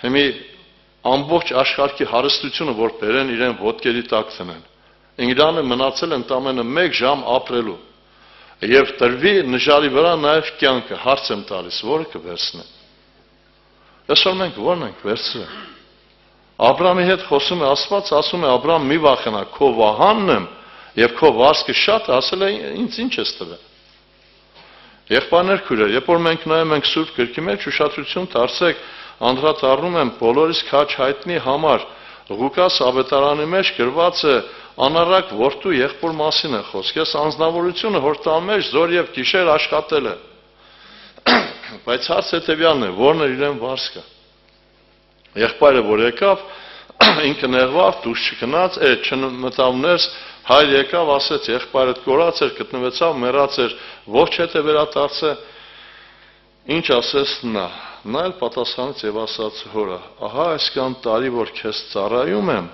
Հիմի ամբողջ աշխարհի հարստությունը, որ բերեն իրեն ոտքերի տակ տնեն, Իրանը մնացել ընդամենը 1 ժամ ապրելու, եւ տրվի նժարի վրա նաեւ կյանքը, հարց եմ տալիս, որը կվերցնե։ Այսօր մենք ո՞րն ենք վերցրել։ Աբրամի հետ խոսում է Աստված, ասում է Աբրամ, մի վախենա, քո վահանն եմ եւ քո վարձքը շատ, ասել է ինձ ինչ ես տվել։ Եղբայրներ, քույրեր, երբ որ մենք նայում ենք Սուրբ Գրքի մեջ, ուշադրություն դարձեք, անդրադառնում եմ բոլորիս քաչ հայտնի համար, Ղուկաս ավետարանի մեջ գրված է անառակ որդու եղբոր մասին է խոսք, ես անձնավորությունը հորտան մեջ զոր եւ գիշեր աշխատել է։ Բայց հարց հետեւյալն է, որն է իրեն վարձքը։ Եղբայրը որ եկավ, ինքը նեղվավ, դուրս չգնաց, չմտավ ներս, հայր եկավ, ասեց եղբայրդ կորած էր, գտնվեցավ, մեռած էր, ողջ հետ է վերադարձը։ Ինչ ասես նա։ Նա էլ պատասխանեց եւ ասաց հորը. «Ահա այսքան տարի որ քեզ ծառայում եմ,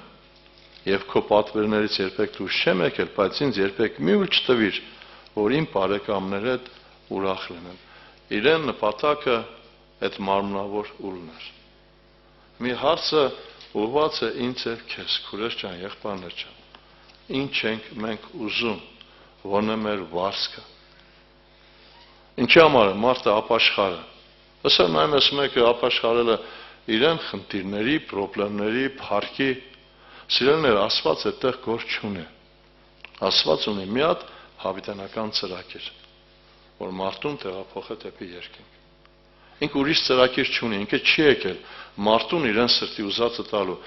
եւ քո պատվերներից երբեք դուրս չեմ եկել, բայց ինձ երբեք մի ուր չտվիր, որ իմ բարեկամներ հետ ուրախ լինեմ»։ Իրեն նպատակը այդ մարմնավոր ուլն էր։ Մի հարցը ուղղված է ինձ եւ քեզ, քուրեր ջան, եղբայրներ ջան։ Ինչ ենք մենք ուզում, որն է մեր վարձքը։ Ինչի համար է մարդը ապաշխարը։ Ըստ նայում ես մեկը ապաշխարել է իրեն խնդիրների, խնդիրների, փառքի, սիրելիներ, Աստված այդտեղ գործ չունի։ Աստված ունի մի հատ հավիտենական ծրագիր, որ մարդուն տեղափոխի դեպի երկինք։ Ինքը ուրիշ ծրագիր չունի, ինքը չի եկել մարդուն իրեն սրտի ուզածը տալու։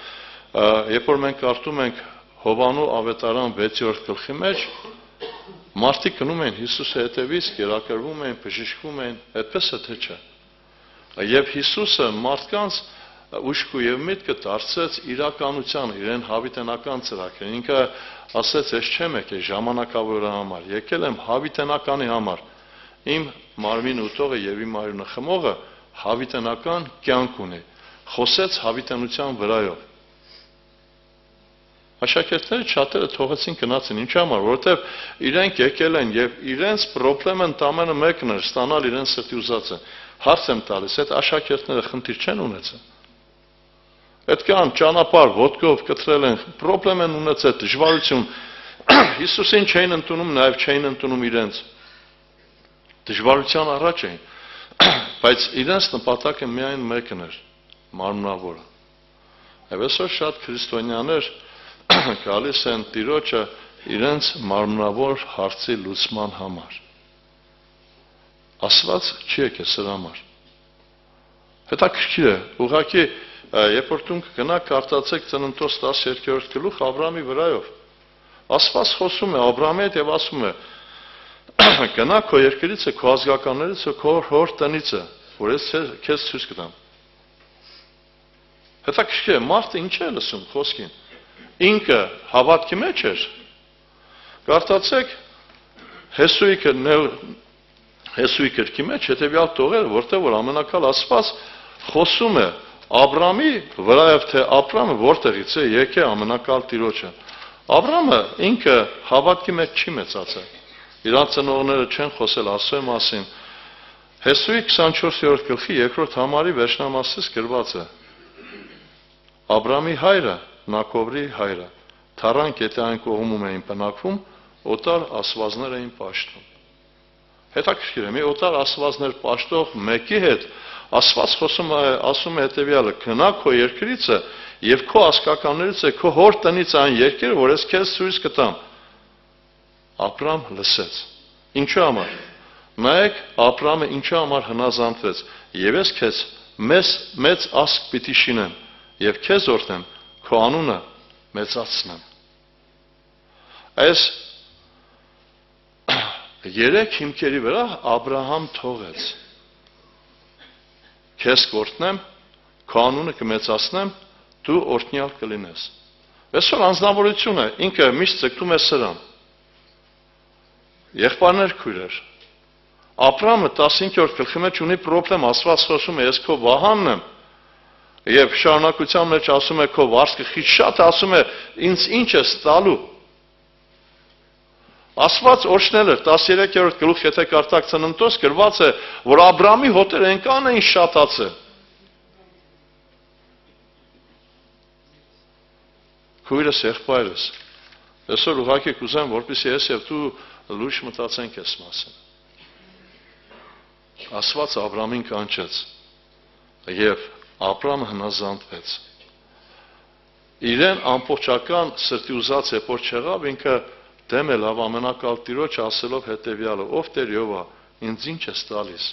Երբ որ մենք կարդում ենք Հովանու ավետարան 6-րդ գլխի մեջ, մարդիկ գնում են Հիսուսի հետևից, կերակրվում են, բժշկվում են, այդպես է թե չէ։ Եվ Հիսուսը մարդկանց ուշք եւ միտքը դարձեց իրականության, իրեն հավիտենական ծրագիր։ Ինքը ասեց, ես չեմ եկել ժամանակավորի համար, եկել եմ հավիտենականի համար։ Իմ մարմին ուտողը եւ իմ արյունը խմողը հավիտենական կյանք ունի։ Խոսեց հավիտենության վրայով։ Աշակերտները շատերը թողեցին գնացին, ինչի համար, որովհետև իրենք եկել են եւ իրենց խնդրեմը ընդամենը մեկն էր, ստանալ իրենց սրտի ուզածը։ Հարց եմ տալիս, այդ աշակերտները խնդիր չեն ունեցել։ Այդ կան ճանապարհ ոտքով կտրել են, խնդրեմ են ունեցել, դժվարություն։ Հիսուսին չէին ընդունում, նաեւ չէին ընդունում իրենց։ Դժվարության առաջ էին, բայց իրենց նպատակը միայն մեկն էր՝ մարմնավորը։ Եվ այսօր շատ քրիստոնյաներ գալիս են Տիրոջը իրենց մարմնավոր հարցի լուծման համար։ Աստված չի եկել սրա համար։ Հետաքրքիր է, ուղղակի երբ որ դուք գնաք կարդացեք Ծննդոց 12-րդ գլուխ Աբրամի վրայով, Աստված խոսում է Աբրամի հետ եւ ասում է. «Գնա քո երկրից, քո ազգականներից, քո հոր տնից, որ ես քեզ ցույց կտամ»։ Հետաքրքիր է, մարդը ինչ է լսում խոսքին։ Ինքը հավատքի մեջ էր։ Կարդացեք Հեսուի գրքի մեջ հետևյալ տողերը, որտեղ որ ամենակալ Աստված խոսում է Աբրամի վրայով, թե Աբրամը որտեղից է եկել ամենակալ Տիրոջը։ Աբրամը ինքը հավատքի մեջ չի մեծացել։ Իրանց ծնողները չեն խոսել Աստծո մասին։ Հեսուի 24-րդ գլխի 2-րդ համարի վերջնամասից գրված է. Աբրամի հայրը Նակովրի հայրը, թառան գետային կողմում էին բնակվում, օտար ասվածներ էին պաշտում։ Հետաքրքիր է, մի օտար ասվածներ պաշտող մեկի հետ Աստված ասում է հետևյալը. «Գնա քո երկրից եւ քո ազգականներից քո հոր տնից այն երկիրը, որ ես քեզ ցույց կտամ»։ Աբրամ լսեց։ Ինչու համար։ Նայեք Աբրահամը ինչու համար հնազանդվեց։ Եվ ես քեզ մեծ ազգ պիտի շինեմ եւ քեզ օրհնեմ, քո անունը մեծացնեմ։ Այս երեք հիմքերի վրա Աբրահամ թողեց։ Քեզ կօրհնեմ, քո անունը կմեծացնեմ, դու օրհնյալ կլինես։ Այսօր անձնավորությունը ինքը միշտ ցկտում է սրան։ Եղբայրներ, քույրեր, Աբրահամը 15-րդ գլխի մեջ ունի խնդրեմ, Աստված խոսում է, ես քո վահանն եմ, եւ շարունակության մեջ ասում է քո վարձքը քիչ շատ ասում է, ինձ ինչ ես տալու։ Աստված օրհնել էր 13-րդ գլուխ, եթե կարդաք Ծննդոց, գրված է, որ Աբրահամի հոտերը այնքան էին շատացել։ Քույրս, եղբայրս, այսօր ուղղակի կուզեմ, որպեսզի ես եւ դու լույս մտածենք այս մասին։ Աստված Աբրահամին կանչեց եւ Աբրահամը հնազանդվեց։ Իրեն ամբողջական սրտի ուզած եփոր չեղավ, ինքը դեմ ելավ ամենակալ Տիրոջ ասելով հետեւյալը. ով Տեր Եհովա, ինձ ինչ ես տալիս,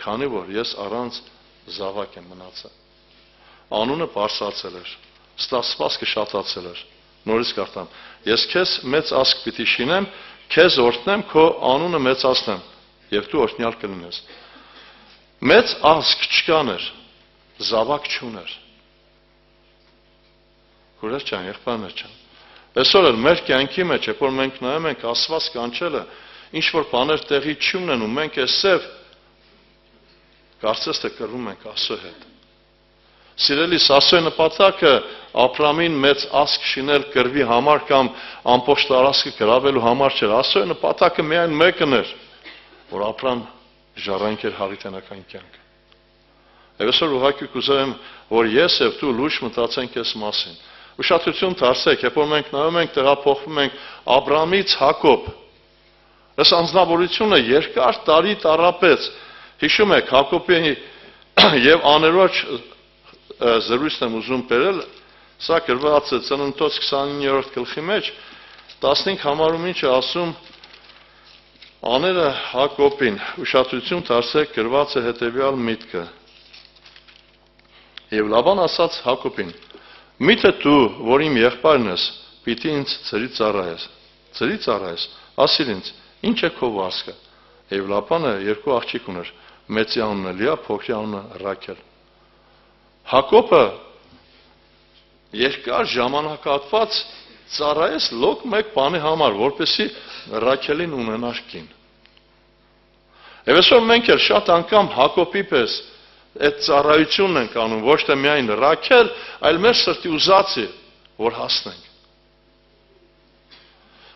քանի որ ես առանց զավակ եմ մնացել։ Անունը բարձրացել էր, ստացվածքը շատացել էր։ Նորից կարդամ. ես քեզ մեծ ազգ պիտի շինեմ, քեզ օրհնեմ, քո անունը մեծացնեմ, եւ դու օրհնյալ կլինես։ Մեծ ազգ չկաներ, զավակ չուներ։ Քուրս ջան, եղբայրներ ջան։ Այսօր էլ մեր կյանքի մեջ, երբ որ մենք նայում ենք Աստված կանչելը, ինչ որ բաներ տեղի չունեն ու մենք էսև կարծես թե կռվում ենք Աստծո հետ։ Սիրելիս, Աստծո նպատակը Աբրահամին մեծ ազգ շինել կռվի համար կամ ամբողջ տարածքը գրավելու համար չէր։ Աստծո նպատակը միայն մեկն էր, որ Աբրահամ ժառանգեր հարիտենական կյանք։ Եվ այսօր ուղղակի կուզեմ, որ ես եւ դու լույս մտածենք այս մասին։ Ուշադրություն դարձեք, երբ որ մենք նայում ենք, տեղափոխվում ենք Աբրահամից Հակոբ։ Այս անձնավորությունը երկար տարի տառապեց։ Հիշում եք Հակոբի եւ աներոջ զրույցն եմ ուզում բերել, սա գրված է Ծննդոց 29-րդ գլխի մեջ, 15 համարում ինչ է ասում աները Հակոբին, ուշադրություն դարձեք, գրված է հետեւյալ միտքը։ Եվ Լաբան ասաց Հակոբին. միթե դու, որ իմ եղբայրն ես, պիտի ինձ ծրի ծառայես, ասիր ինձ, ինչ է քո վարձքը։ Եվ Լաբանը երկու աղջիկ ուներ, մեծի անունը Լիա, փոքրի անունը Ռաքել։ Հակոբը երկար ժամանակահատված ծառայեց լոկ մեկ բանի համար, որպեսզի Ռաքելին ունենար կին։ Եվ այսօր մենք էլ շատ անգամ Հակոբի պես այդ ծառայությունն ենք անում, ոչ թե միայն Ռաքել, այլ մեր սրտի ուզածի, որ հասնենք։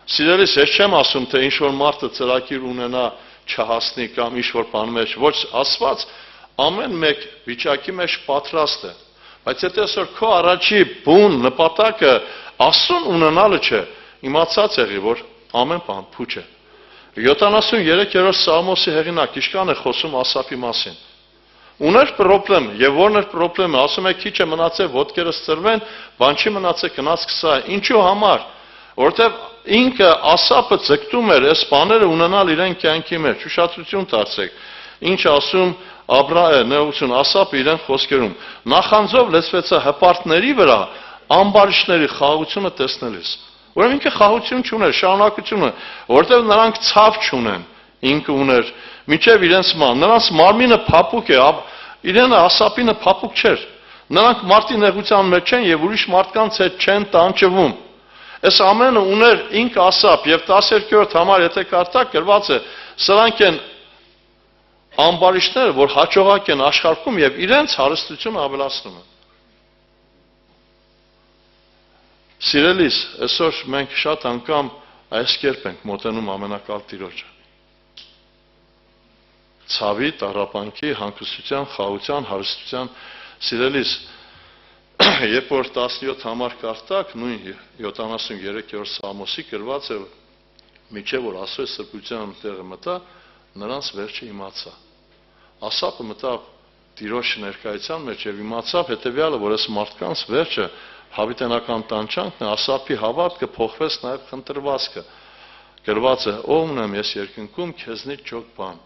Սիրելիս, ես չեմ ասում, թե ինչ-որ մարդը ծրագիր ունենա չհասնի կամ ինչ-որ բան մեջ, ոչ Աստված ամեն մեկ վիճակի մեջ պատրաստ է։ Բայց եթե այսօր քո առաջի բուն նպատակը Աստծուն ունենալը չէ, իմացած եղի, որ ամեն բան փուչ է։ 73-րդ Սաղմոսի հեղինակ իշքան է խոսում Ասափի մասին։ Ուներ պրոբլեմ, եւ որն էր պրոբլեմը, ասում է քիչ է մնացել, ոտքերս ծրվեն, բան չի մնացել, գնաց կսա, ինչու համար, որովհետեւ ինքը Ասափը ձգտում էր այս բաները ունենալ իրեն կյանքի մեջ, ուշադրություն դարձեք, ինչ ասում Աբրահամն, Ասափը իրեն խոսքերում, նախանձով լեցվեցա հպարտների վրա, ամբարիշների խաղաղությունը տեսնելիս, ուրեմն ինքը խաղաղություն չուներ, շարունակությունը, որովհետեւ նրանք ցավ չունեն, ինքը ուներ Միջև իրենց նրանց մարմինը փափուկ է, իրենը Ասափինը փափուկ չէր։ Նրանք մարդի նեղության մեջ չեն եւ ուրիշ մարդկանց հետ չեն տանջվում։ Այս ամենը ուներ ինք Ասափ եւ 12-րդ համար եթե կարդաք գրված է, սրանք են ամբարիշները, որ հաջողակ են աշխարհում եւ իրենց հարստությունը ավելացնում են։ Սիրելիս, այսօր մենք շատ անգամ այս կերպ ենք մոտենում ամենակալ Տիրոջը։ Ցավի, տառապանքի, հանգստության, խաղաղության, հարստության, սիրելիս, երբ որ 17 համար կարդաք, նույն 73-րդ Սաղմոսի գրված է, միջև որ Աստծո սրբության տեղը մտա, նրանց վերջը իմացա։ Ասափը մտավ Տիրոջ ներկայության մեջ եւ իմացավ հետեւյալը, որ այս մարդկանց վերջը հավիտենական տանջանքն է, Ասափի հավատքը փոխվեց նաեւ խնդրվածքը։ գրված է. ով ունեմ ես երկնքում, քեզնից ճոք բան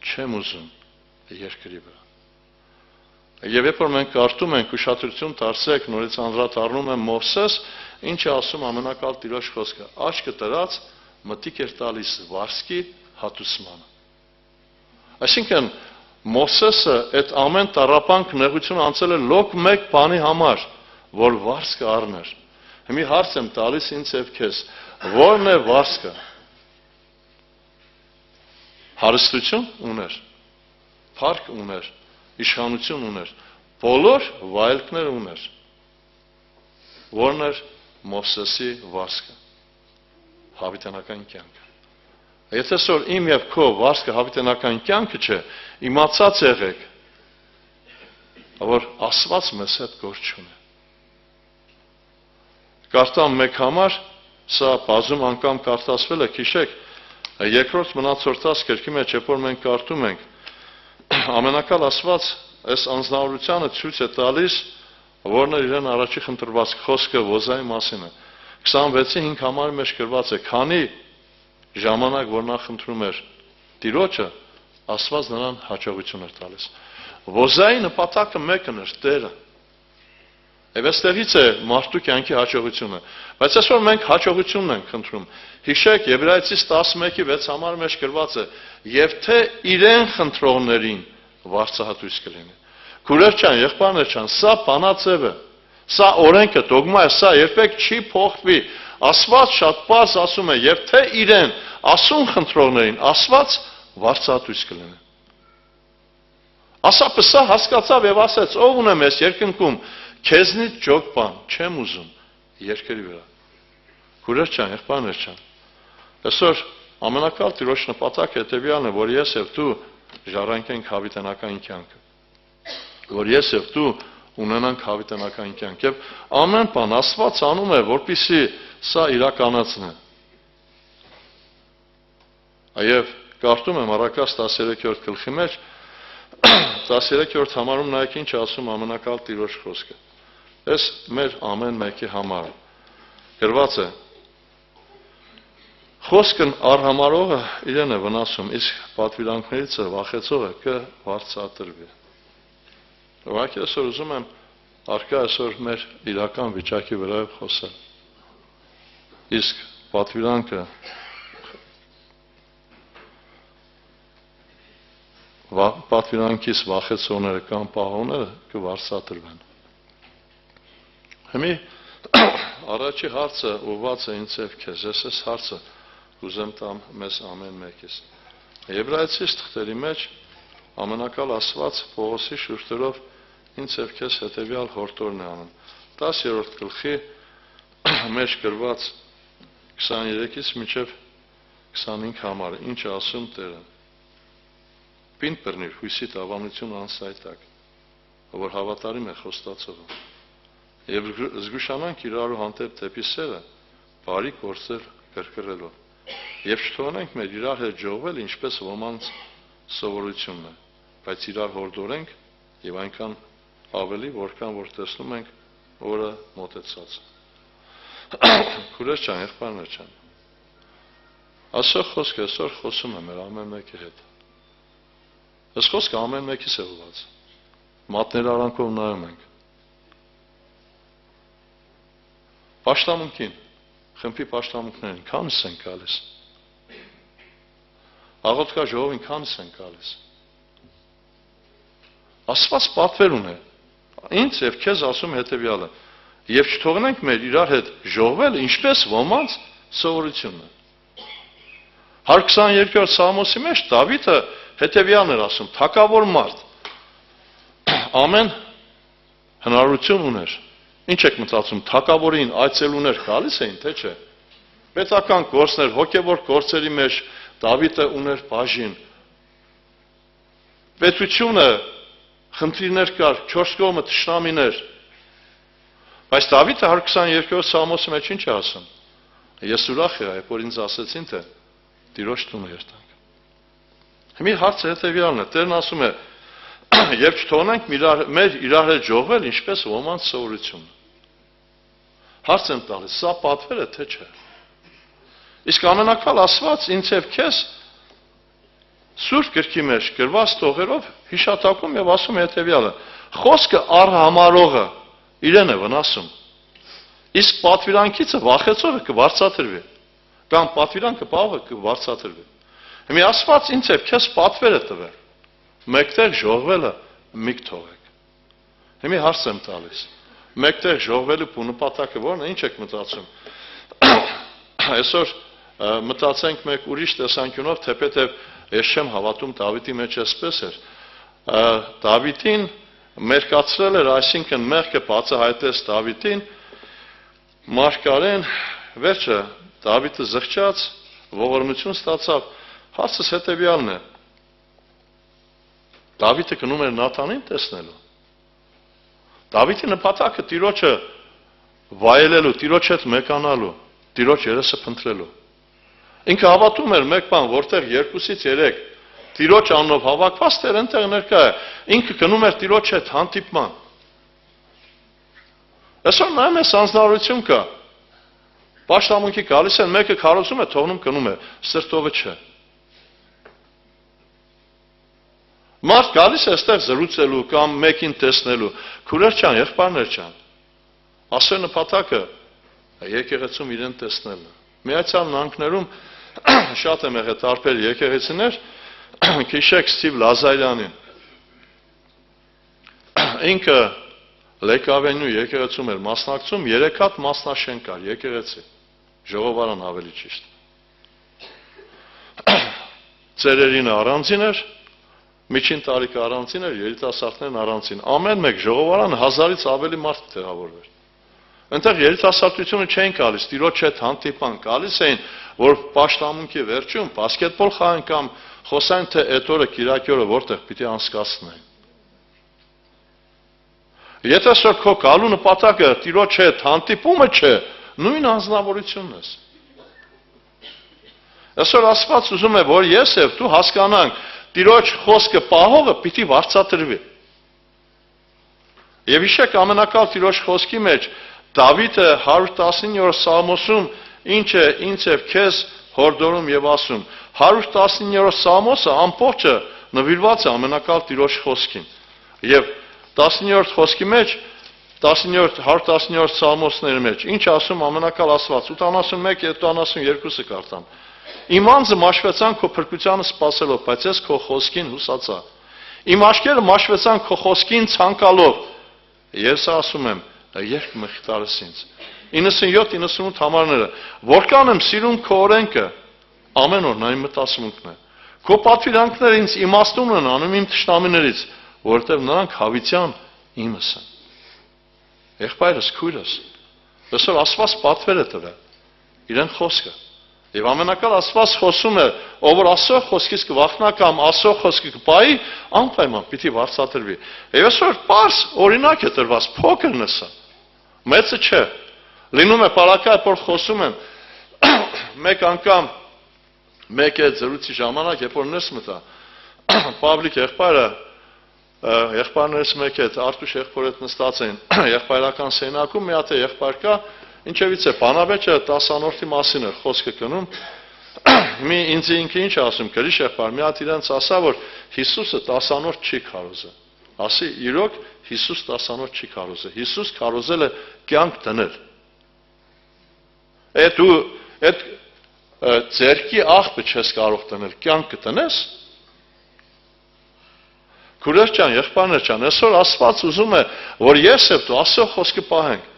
չեմ ուզում երկրի վրա։ Եվ երբ որ մենք կարդում ենք ուշադրություն դարձեք, նորից անդրադառնում եմ Մովսես, ինչ է ասում ամենակալ Տիրոջ խոսքը, աչքը տրած մտիկ էր տալիս վարսկի հատուցմանը։ Այսինքն Մովսեսը այդ ամեն տառապանք նեղություն անցել է լոկ մեկ բանի համար, որ վարսկը առներ։ Հիմի հարց եմ տալիս ինձ եւ քեզ, ո՞րն է վարսկը։ Հարստություն ուներ, փառք ուներ, իշխանություն ուներ, բոլոր վայելքներ ուներ։ Ո՞րն էր Մովսեսի վարսկը։ Հավիտենական կյանքը։ Եթե սոր իմ եւ քո վարսկը հավիտենական կյանքը չէ, իմացած եղեք, որ Աստված մեզ հետ գործ չունի։ Կարդամ մեկ համար, սա բազում անգամ կարդացվել է, հիշեք, երկրորդ մնացորդաց գրքի մեջ, երբ որ մենք կարդում ենք, ամենակալ Աստված այս անձնավորությանը ցույց է տալիս, որն է իրեն առաջի խնդրված խոսքը Ոզայի մասին է։ 26-5 համարի մեջ գրված է, քանի ժամանակ որ նա խնդրում էր Տիրոջը, Աստված նրան հաջողություն էր տալիս։ Ոզայի նպատակը մեկն էր, Տերը։ Եվ այստեղից է մարդու կյանքի հաջողությունը։ Բայց այսօր մենք հաջողությունն ենք խնդրում։ Հիշեք, Եբրայեցիս 11-ի 6 համարի մեջ գրված է, եւ թե իրեն խնդրողներին վարձահատույց կլինի։ Քուրեր ջան, եղբայրներ ջան, սա բանաձև է։ Սա օրենքը, դոգմա է, սա երբեք չի փոխվի։ Աստված շատ պարզ ասում է, եւ թե իրեն ասուն խնդրողներին, Աստված վարձահատույց կլինի։ Ասապը սա հասկացավ եւ ասեց, ով ունեմ ես երկնքում, քեզնից ճոք բան չեմ ուզում երկրի վրա։ Քուրեր ջան, եղբայրներ ջան, այսօր ամենակալ Տիրոջ նպատակը հետեւյալն է, որ ես եւ դու ժառանգենք հավիտենական կյանքը, որ ես եւ դու ունենանք հավիտենական կյանք եւ ամեն բան Աստված անում է, որպեսզի սա իրականացնի։ Այև կարդում եմ Առակաց 13-րդ գլխի մեջ 13-րդ համարում նայեք ինչ ասում ամենակալ Տիրոջ խոսքը։ Այս մեր ամեն մեկի համար գրված է. Խոսքն արհամարողը իրեն է վնասում, իսկ պատվիրանքներից վախեցողը կվարձատրվի։ Ուղղակի այսօր ուզում եմ առկա այսօր մեր իրական վիճակի վրա խոսել։ Իսկ պատվիրանքը պատվիրանքից վախեցողները կամ պահողները կվարձատրվեն։ Հիմի առաջի հարցը ուղղված է ինձ եւ քեզ, ես հարցը ուզեմ տամ մեզ ամեն մեկից։ Եբրայեցիս թղթերի մեջ ամենակալ Աստված Պողոսի շուրթերով ինձ եւ քեզ հետեւյալ հորդորն է անում։ 10-րդ գլխի մեջ գրված 23-ից մինչև 25 համարը ինչ է ասում Տերը։ Պինդ բռնիր հույսի տավանություն անսայտակ, որ հավատարիմ է խոստացողը։ Եվ զգուշանանք իրարու հանդեպ դեպի սերը, բարի գործեր կրկրելով։ Եվ չթողնենք մեր իրար հետ ժողվել, ինչպես ոմանց սովորությունն է, բայց իրար հորդորենք եւ այնքան ավելի, որքան որ տեսնում ենք օրը մոտեցած։ Քուրեր ջան, եղբայրներ ջան։ Այսօր խոսքը այսօր խոսում է մեր ամեն մեկի հետ։ Այս խոսքը ամեն մեկիս է ուղղված։ Մատներ արանքով նայում ենք։ Պաշտամունքին, խմբի պաշտամունքներին քանս են գալիս։ Աղոթքա ժողովին քանս են գալիս։ Աստված պատվեր ունի։ Ինձ եւ քեզ ասում հետեւյալը. եւ չթողնենք մեր իրար հետ ժողվել, ինչպես ոմանց սովորությունն է։ 122-րդ Սաղմոսի մեջ Դավիթը հետեւյալն էր ասում. թակավոր մարդ ամեն հնարավորություն ուներ։ Ինչ եք մտածում, թակավորին այցելուներ գալիս էին, թե չէ։ Պետական գործներ, հոգևոր գործերի մեջ Դավիթը ուներ բաժին։ Պետությունը խնդիրներ կար, 4 կողմը թշնամիներ։ Բայց Դավիթը 122-րդ Սաղմոսի մեջ ինչ է ասում։ Ես ուրախ եմ, որ ինձ ասեցին, թե Տիրոջ տունը երթանք։ Հիմա հարցը հետևյալն է. Տերն ասում է, եւ չթողնենք մեր իրար հետ ժողվել, ինչպես ոմանց սովորությունն։ Հարց եմ տալիս, սա պատվեր է, թե չէ։ Իսկ ամենակալ Աստված ինձ եւ քեզ Սուրբ գրքի մեջ գրված տողերով հիշատակում եւ ասում հետեւյալը. խոսքը առհամարողը իրեն է վնասում։ Իսկ պատվիրանքիցը վախեցողը կվարձատրվի, կամ պատվիրանքը պահողը կվարձատրվի։ Հիմա Աստված ինձ եւ քեզ պատվեր է տվել։ Մեկտեղ ժողվելը միք թողեք։ Հիմա հարց եմ տալիս։ Մեկտեղ ժողվելու ու նպատակը ո՞րն է, ինչ եք մտածում։ Այսօր մտածենք մեկ ուրիշ տեսանկյունով, թեպետև ես չեմ հավատում Դավիթի մեջ էսպես էր։ Դավիթին մերկացրել էր, այսինքն մեղքը բացահայտեց Դավիթին, Մարգարեն վերջը Դավիթը զղջաց, ողորմություն ստացավ, հարցս հետևյալն է։ Դավիթը գնում էր Նաթանին տեսնելու։ Դավիթի նպատակը Տիրոջը վայելելու, Տիրոջ հետ մեկանալու, Տիրոջ երեսը փնտրելու։ Ինքը հավատում էր մեկ բան, որտեղ 2-ից 3 Տիրոջ անունով հավաքված էր, այնտեղ ներկա է։ Ինքը գնում էր Տիրոջ հետ հանդիպման։ Այսօր նայում ես անձնարարություն կա։ Պաշտամունքի գալիս են, մեկը քարոզում է, թողնում գնում է, սրտովը չէ։ Մարդ գալիս է այստեղ զրուցելու կամ մեկին տեսնելու, քուրեր չան, եղբայրներ չան։ Ասո նպատակը եկեղեցում իրեն տեսնելն է։ Միացյալ Նահանգներում շատ եմ եղել տարբեր եկեղեցիներ, քիշեք Ստիվ Լազարյանին։ Ինքը Լեկավենյու եկեղեցում էր մասնակցում, 3 հատ մասնաշեն կար եկեղեցի, ժողովարան ավելի ճիշտ։ Ծերերին առանձին էր, միջին տարիքը առանձին էր, երիտասարդներն առանձին։ Ամեն մեկ ժողովարան 1000-ից ավելի մարդ տեղավորվեր։ Այնտեղ երիտասարդությունը չէին գալիս, Տիրոջ հետ հանդիպան, գալիս էին, որ պաշտամունքի վերջում բասկետբոլ խաղան կամ խոսային թե այդ օրը Կիրակի օրը որտեղ պիտի անցկացնեն։ Եթե սա քո գալու նպատակը Տիրոջ հետ հանդիպումը չէ, նույն անձնավորությունն ես։ Այսօր Աստված ուզում է, որ ես եւ դու հասկանանք, Տիրոջ խոսքը պահողը պիտի վարձատրվի։ Եվ հիշեք ամենակալ Տիրոջ խոսքի մեջ Դավիթը 119-րդ Սաղմոսում ինչ է ինձ եւ քեզ հորդորում եւ ասում 119-րդ Սաղմոսը ամբողջը նվիրված է ամենակալ Տիրոջ խոսքին եւ 19-րդ խոսքի մեջ 119-րդ Սաղմոսների մեջ ինչ ասում ամենակալ Աստված 81-82-ը կարդամ Իմ անձը մաշվեցան քո փրկությանը սպասելով բայց ես քո խոսքին հուսացա Իմ աշկերը մաշվեցան քո խոսքին ցանկալով ես ասում եմ երբ մխիթարես ինձ 97-98 համարները որքան եմ սիրում քո օրենքը ամեն օր նա իմ մտածմունքն է քո պատվիրանքները ինձ իմաստուն են անում իմ թշնամիներից որովհետև նրանք հավիտյան իմս են եղբայրս քույրս այսօր Աստված պատվեր է տվել իրեն խոսքը եւ ամենակալ Աստված խոսում է ով որ Աստծո խոսքից կվախնա կամ Աստծո խոսքը կպայի անպայման պիտի վարձատրվի եւ այսօր պարզ օրինակ է տրված փոքրն է սա մեծը չէ լինում է պարակայ որ խոսում են մեկ անգամ մեկ է զրույցի ժամանակ երբ որ ներս մտա Պավլիկ եղբայրներից մեկ հետ Արտուշ եղբոր հետ նստած էին եղբայրական սենյակում մի հատ եղբայր կա ինչևից է բանավեճը 10-անորդի մասին է խոսքը գնում մի ինձ ինքը ինչ ասում գրիշ եղբայր մի հատ իրենց ասա որ Հիսուսը 10-անորդ չի քարոզել ասի իրոք Հիսուս 10-անորդ չի քարոզել Հիսուս քարոզել է կյանք դնել դու այդ ձերքի աղբը չես կարող դնել կյանք կտնես քուրեր ջան եղբայրներ ջան այսօր Աստված ուզում է որ ես եւ դու Աստծո խոսքը պահենք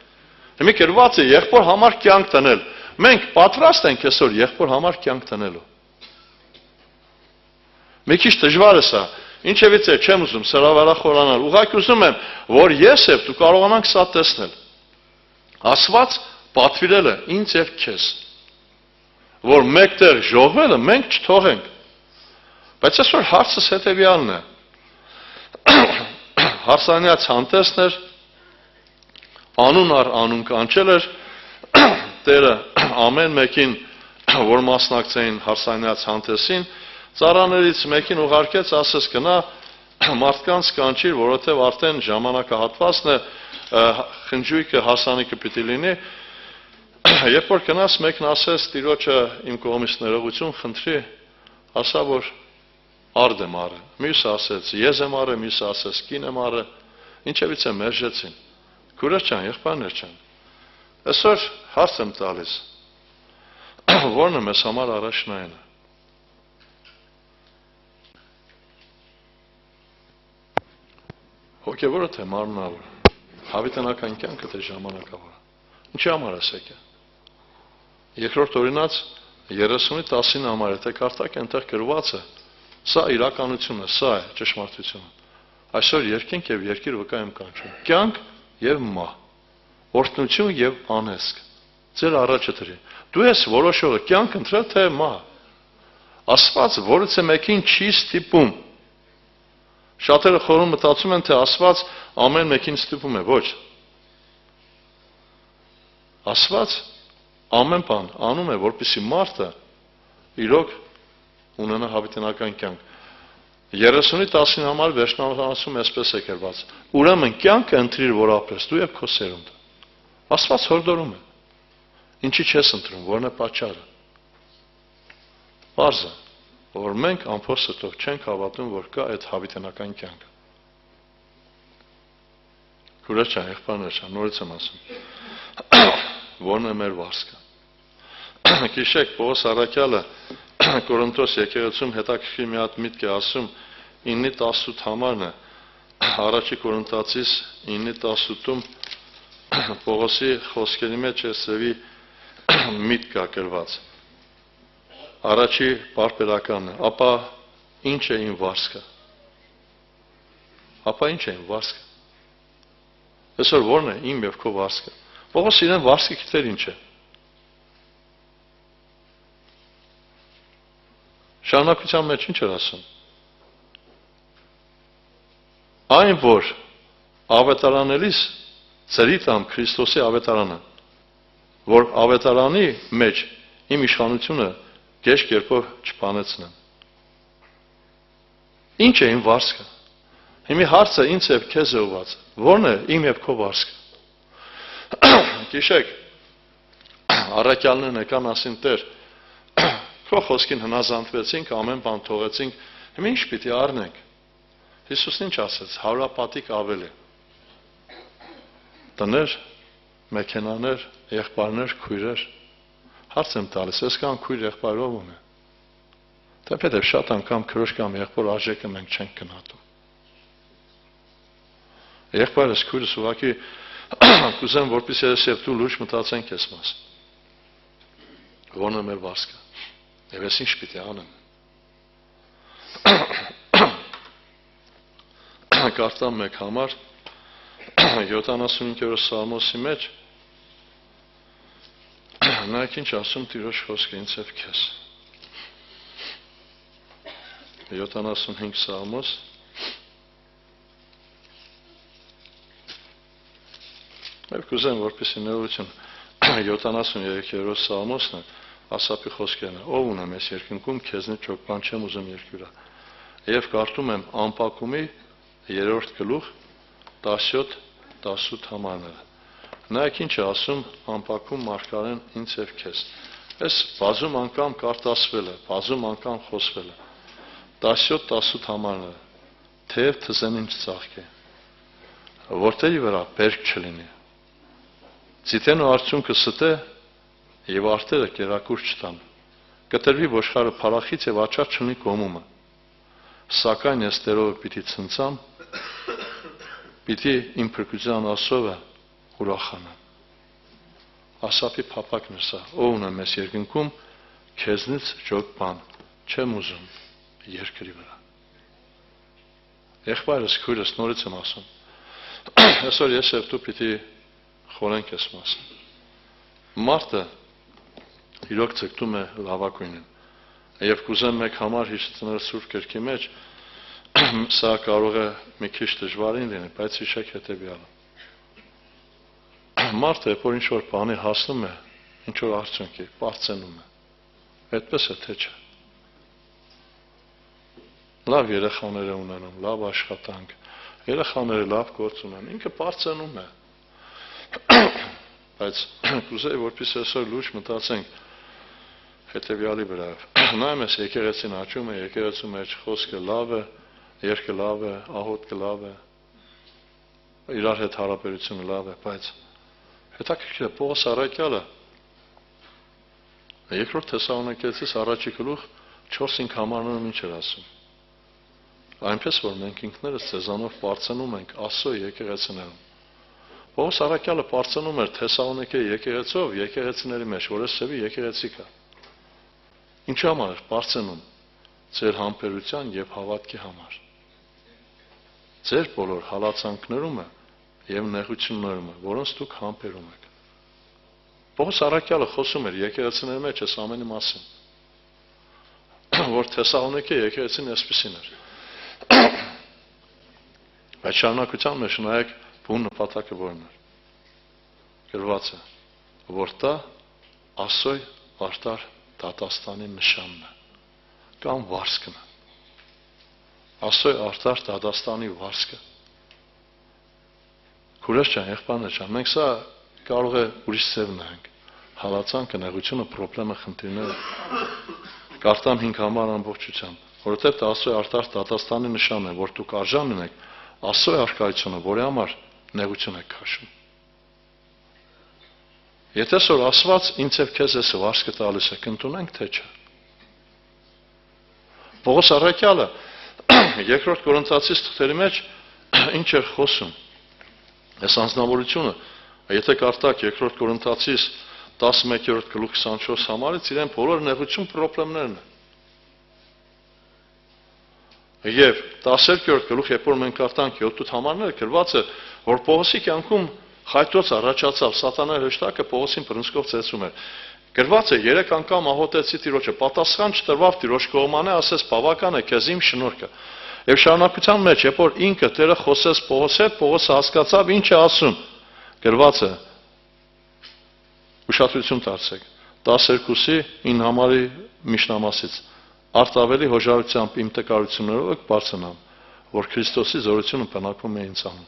Հիմա գրված է եղբոր համար կյանք տնել։ Մենք պատրաստ ենք այսօր եղբոր համար կյանք տնելու։ Մի քիչ դժվար է սա։ Ինչևից է չեմ ուզում սրավարախորանալ։ Ուղղակի ուզում եմ, որ ես եւ դու կարողանանք սա տեսնել։ Աստված պատվիրել է ինձ եւ քեզ, որ մեկտեղ ժողվելը մենք չթողենք։ Բայց այսօր հարցս հետեւյալն է։ Հարսանյաց հանդեսն էր Անուն առ անուն կանչել էր Տերը ամեն մեկին որ մասնակցեին Հարսանյաց հանդեսին ծառաներից մեկին ուղարկեց ասես գնա մարդկանց կանչիր որովհետև արդեն ժամանակահատվածն է խնջույքը հասանիքը պիտի լինի Երբ որ գնաց մեկն ասեց տիրոջը իմ կողմից ներողություն խնդրի, ասա որ արդ եմ արը, մյուսը ասեց ես եմ արը, մյուսը ասեց կին եմ արը, ինչևից է մերժեցին, քուրեր ջան, եղբայրներ ջան, այսօր հարց եմ տալիս, որն է մեզ համար առաջնայինը, հոգևորը թե մարմնավորը, հավիտենական կյանքը թե ժամանակավորը, ինչի համար ասեք է, երկրորդ օրինաց 30-10 համար, եթե կարդակ այնտեղ գրված է, սա իրականություն է, սա է ճշմարտությունը, այսօր երկինք և երկիր վկա եմ կանչում, կյանք և մահ, օրհնություն և անհեսք, ձեր առաջը դրի, դու ես որոշողը, կյանք ընտրել թե մահ, Աստված որից է մեկին չի ստիպում, շատերը խորում մտածում են, թե Աստված ամեն մեկին ստիպում է, ոչ, Աստված ամեն բան անում է, որպեսզի մարդը իրոք ունենա հավիտենական կյանք, 30-10 համար վերջնահասում այսպես է գրված, ուրեմն կյանքը ընտրիր, որ ապրես, դու և քո սերունդը, Աստված հորդորում է, ինչի չես ընտրում, որն է պատճառը, պարզ է, որ մենք ամփոփ սրտով չենք հավատում, որ կա այդ հավիտենական կյանքը, քուրեր ջան, եղբայրներ ջան, նորից եմ ասում, որն է մեր վարձքը, Գիշեք Պողոս առաքյալը Կորինթոս եկեղեցում հետաքրքիր մի հատ միտք է ասում 9-18 համարն է առաջի Կորինթացիս 9-18-ում Պողոսի խոսքերի մեջ է սևի միտք կա գրված առաջի պարբերականն է ապա ինչ է իմ վարձքը այսօր որն է իմ և քո վարձքը Պողոս իրեն վարձքը գիտեր ինչ է Շարունակության մեջ ինչ էր ասում այն որ ավետարանելիս ծրի տամ Քրիստոսի ավետարանը որ ավետարանի մեջ իմ իշխանությունը գեշ կերպով չփանեցնեմ ինչ է իմ վարձքը հիմի հարցը ինձ և քեզ է ուղղված որն է իմ և քո վարձքը գիշեք առաքյալներն եկան ասին Տեր քո խոսքին հնազանդվեցինք, ամեն բան թողեցինք, հիմա ինչ պիտի առնենք։ Հիսուսն ինչ ասեց, 100-պատիկ ավելի։ Տներ, մեքենաներ, եղբայրներ, քույրեր։ Հարց եմ տալիս, այսքան քույր եղբայրով ունե։ Թեպետև շատ անգամ քրոջ կամ եղբոր արժեքը մենք չենք գնահատում։ Եղբայրս քույրս ուղղակի կուզեմ, որպեսզի ես և դու լուրջ մտածենք այս մասին։ Որն է մեր վարձքը։ Եվ ես ինչ պիտի անեմ։ Կարդամ մեկ համար 75-րդ Սաղմոսի մեջ նայեք ինչ ասում Տիրոջ խոսքը ինձ և քեզ 75 Սաղմոս Եվ կուզեմ, որպեսզի ներողություն 73-րդ Սաղմոսն է Ասապի խոսքերն է, ով ունեմ ես երկնքում, քեզնից ճոք բան չեմ ուզում երկյուրա։ Եվ կարդում եմ Ամպակումի 3-րդ գլուխ 17-18 համարները։ Նայեք ինչ է ասում Ամպակում մարգարեն ինձ և քեզ։ Այս բազում անգամ կարտասվել է, բազում անգամ խոսվել է։ 17-18 համարները, թեև թզենին չծաղկե, որտերի վրա բերք չլինի։ Ձիթեն ու արդյունքը ստե և արտերը կերակուր չտան, կտրվի ոչխարը փարախից և աչար չունի գոմումը, սակայն ես Տերովը պիտի ցնցամ, պիտի իմ փրկության ասովը ուրախանամ։ Ասապի փափակն է սա, ով ունեմ ես երկնքում, քեզնից ճոք բան չեմ ուզում երկրի վրա։ Եղբայրս քույրս նորից եմ ասում, այսօր ես և դու պիտի խորենք ես մասին։ Մարդը իրոք ցկտում է լավակույնին։ Եվ կուզեմ մեկ համար հիշեցնել Սուրբ Գրքի մեջ, սա կարող է մի քիչ դժվարին լինի, բայց հիշեք հետևյալը։ Մարդը, որ ինչ-որ բանի հասնում է, ինչ-որ արդյունքի, պարծենում է։ Այդպես է, թե չէ։ Լավ երեխաներ է ունենում, լավ աշխատանք, երեխաները լավ գործ ունեն, ինքը պարծենում է։ բայց կուզեի որպես այսօր լուրջ մտածենք հետևյալի վրա։ Նայում ես եկեղեցին աճում է, եկեղեցու մեջ խոսքը լավ է, երգը լավ է, աղոթքը լավ է, իրար հետ հարաբերությունը լավ է, բայց հետաքրքիր է Պողոս առաքյալը երկրորդ Թեսաղոնիկեցիս առաջի գլուխ 4-5 համարներում ինչ էր ասում։ Այնպես որ մենք ինքներս ցեզանով բարձանում ենք Աստծո եկեղեցիներում։ Պողոս առաքյալը բարձանում էր Թեսաղոնիկե եկեղեցով, եկեղեցիների մեջ, որ սևի եկեղեցի կա։ Ինչու համար էր բարձանում։ Ձեր համբերության եւ հավատքի համար։ Ձեր բոլոր հալածանքներումը եւ նեղություններումը, որոնց դուք համբերում եք։ Պողոս առաքյալը խոսում էր եկեղեցիների մեջ այս ամենի մասին, որ Թեսաղոնիկե եկեղեցին այսպիսին էր։ Այդ շարունակության մեջ նայեք բուն նպատակը որն էր։ Գրված է, որ դա Աստծո արտար դատաստանի նշանն է, կամ վարձքն է։ Աստծո արտար դատաստանի վարձքը։ Քուրես ջան, եղբայրներ ջան, մենք սա կարող է ուրիշ ձև նայենք։ Հալածանքը, նեղությունը, խնդիրները, խնդիրները։ Կարդամ 5 համար ամբողջությամբ, որովհետև դա Աստծո արտար դատաստանի նշան է, որ դուք արժան ունեք Աստծո արքայությունը, որի համար նեղություն եք քաշում։ Եթե սոր ասված ինձ եւ քեզ էս վարձքը տալիս է, կընդունենք թե չէ։ Պողոս առաքյալը երկրորդ Կորինթացիս թղթերի մեջ ինչ էր խոսում։ Այս անձնավորությունը, եթե կարդաք երկրորդ Կորինթացիս 11-րդ գլուխ 24 համարից, իրեն բոլոր նեղություն խնդիրներն են։ Եվ 10-րդ գլուխ, երբ որ մենք կարդանք 7-8 համարները, գրված է, որ Պողոսի կյանքում խայտոց առաջացավ, սատանայի հրեշտակը Պողոսին բռնցքով ծեծում էր։ Գրված է 3 անգամ ահոտեցի Տիրոջը, պատասխան չտրվավ Տիրոջ կողմանը, ասես բավական է քեզ իմ շնորհքը։ Եվ շարունակության մեջ, երբ որ ինքը Տերը խոսեց Պողոսի հետ, Պողոսը հասկացավ ինչ է ասում։ Գրված է ուշադրություն դարձեք 12-ի 9 համարի միջնամասից արդ ավելի հոժարությամբ իմ տկարություններով եք բարձրանամ, որ Քրիստոսի զորությունը բնակվում է ինձ անում։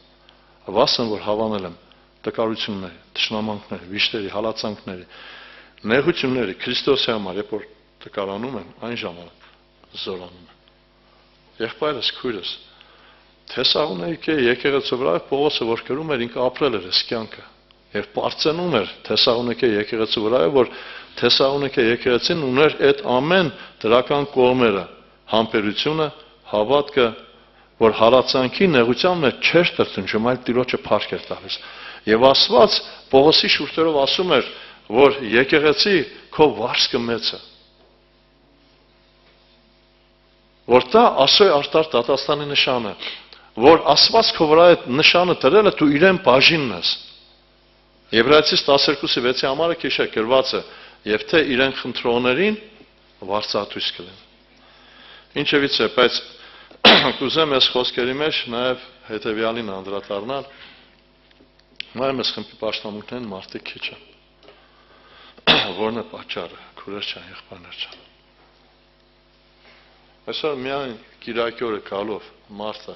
Վասն որ հավանել եմ տկարությունների, թշնամանքների, վիշտերի, հալածանքների, նեղությունների Քրիստոսի համար, երբ որ տկարանում եմ, այն ժամանակ զորանում եմ։ Եղբայրս, քույրս, Թեսաղոնիկե եկեղեցու վրա Պողոսը որ գրում էր, ինքը ապրել էր այս կյանքը։ Եվ բարձրանում էր Թեսաղոնիկե եկեղեցու վրա, որ Թեսաղոնիկե եկեղեցին ուներ այդ ամեն դրական կողմերը, համբերությունը, հավատքը, որ հալածանքի նեղության մեջ չէր տրտնջում, այլ Տիրոջը փառք էր տալիս։ Եվ Աստված Պողոսի շուրթերով ասում էր, որ եկեղեցի քո վարձքը մեծ է։ Որ դա Աստծո արտար դատաստանի նշան է, որ Աստված քո վրա այդ նշանը դրել է, դու իրեն բաժինն ես։ Եբրայեցիս 12:6 համարը քիշեք գրված է, եւ թե իրեն խնդրողներին վարձատույց կլեն։ Ինչևից է, բայց կուզեմ այս խոսքերի մեջ նաեւ հետեւյալին անդրադառնալ։ Նայեմ ես խմբի պաշտամունքներին մարդիկ քիչ են։ Որն է պատճառը, քուրես ջան, եղբայրներ ջան։ Այսօր միայն Կիրակի օրը գալով մարդը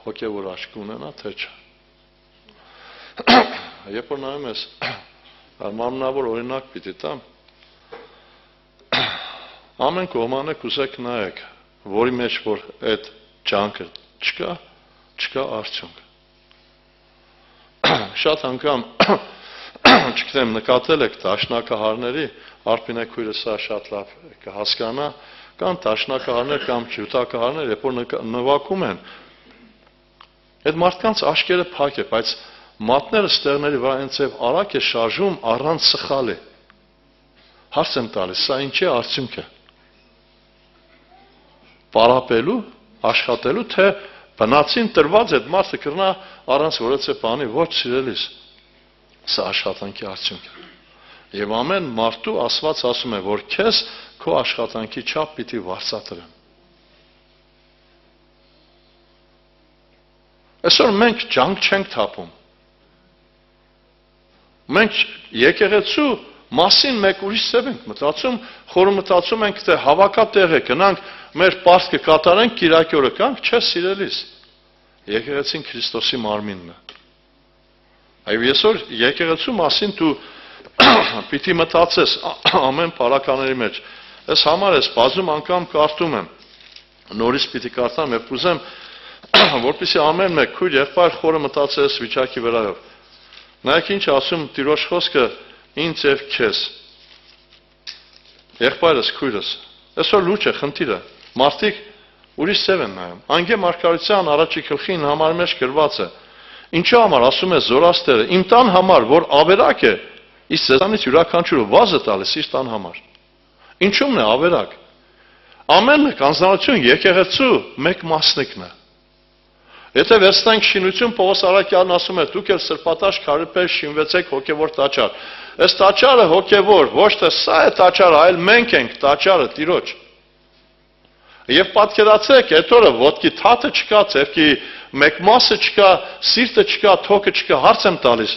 հոգևոր աչք ունենա, թե չէ։ Երբ որ նայում ես, մանունավոր օրինակ պիտի տամ, ամեն կողմանը կուզեք նայեք, որի մեջ որ այդ ջանքը չկա արդյունք։ Շատ անգամ չգիտեմ նկատել եք դաշնակահարների, Արփինե քույրը սա շատ լավ կհասկանա, կան դաշնակահարներ կամ ջութակահարներ, երբ որ նվագում են, այդ մարդկանց աչքերը փակ է, բայց մատները ստեղների վրա այնցև արագ է շարժում առանց սխալի։ Հարց եմ տալիս, սա ինչի արդյունք է։ Պարապելու, աշխատելու, թե բնածին տրված այդ մարդը կրնա առանց որևէ բանի, ոչ սիրելիս։ Սա աշխատանքի արդյունք է։ Եվ ամեն մարդու Աստված ասում է, որ քեզ քո աշխատանքի չափ պիտի վարձատրեմ։ Այսօր մենք ջանք չենք թափում։ Մենք եկեղեցու մասին մեկ ուրիշ սև ենք մտածում, խորը մտածում ենք, թե հավաքատեղ է, գնանք մեր պարտքը կատարենք, Կիրակի օրը կանք, չէ սիրելիս։ Եկեղեցին Քրիստոսի մարմինն է։ Այո, այսօր եկեղեցու մասին դու պիտի մտածես ամեն փառականների մեջ։ Ես համար ես բազում անգամ կարդում եմ, նորից պիտի կարդամ եւ ուզեմ, որպեսզի ամեն մեկ քույր եղբայր խորը մտածես վիճակի վրայով։ Նայեք ինչ ասում Տիրոջ խոսքը ինձ եւ քեզ։ Եղբայրս, քույրս, այսօր լուճ է խնդիրը։ Մարդիկ ուրիշ սև են նայում։ Անգե Մարգարիտյան առաջի գլխին համար մեջ գրված է։ Ինչու համար ասում է Զորաստերը, իմ տան համար, որ ավերակ է, իսկ սեզանից յուրաքանչյուրը վազը տալիս իր տան համար։ Ինչու՞մն է ավերակ։ Ամեն մեկ անձնարություն եկեղեցու մեկ մասնիկն է։ Եթե վերցնենք շինություն, Պողոս Արաքյալն ասում է, դուք էլ սրբատաշ քարեր շինվեցեք հոգևոր տաճար։ Այս տաճարը հոգևոր, ոչ թե սա է տաճարը, այլ մենք ենք տաճարը Տիրոջ։ Եվ պատկերացրեք, այդ օրը ոտքի թաթը չկա, ձեռքի մեկ մասը չկա, սիրտը չկա, թոքը չկա, հարց եմ տալիս,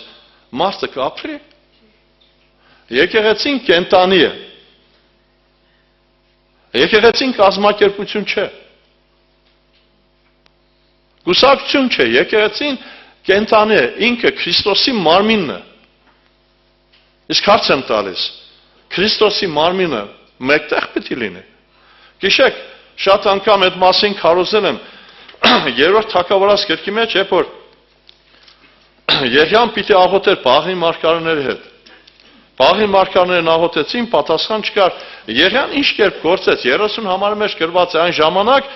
մարդը կապրի։ Եկեղեցին կենտանի է։ Եկեղեցին կազմակերպություն չէ։ Գուսակցություն չէ, եկեղեցին կենտանի է, ինքը Քրիստոսի մարմինն է։ Իսկ հարց եմ տալիս, Քրիստոսի մարմինը մեկտեղ պիտի լինի։ Գիշեք, շատ անգամ այդ մասին քարոզել եմ երրորդ թագավորաց գրքի մեջ, երբ որ Եղիան պիտի աղոթեր Բաղի մարգարեների հետ։ Բաղի մարգարեներն աղոթեցին, պատասխան չկար։ Եղիան ինչ կերպ գործեց, 30 համարի մեջ գրված է այն ժամանակ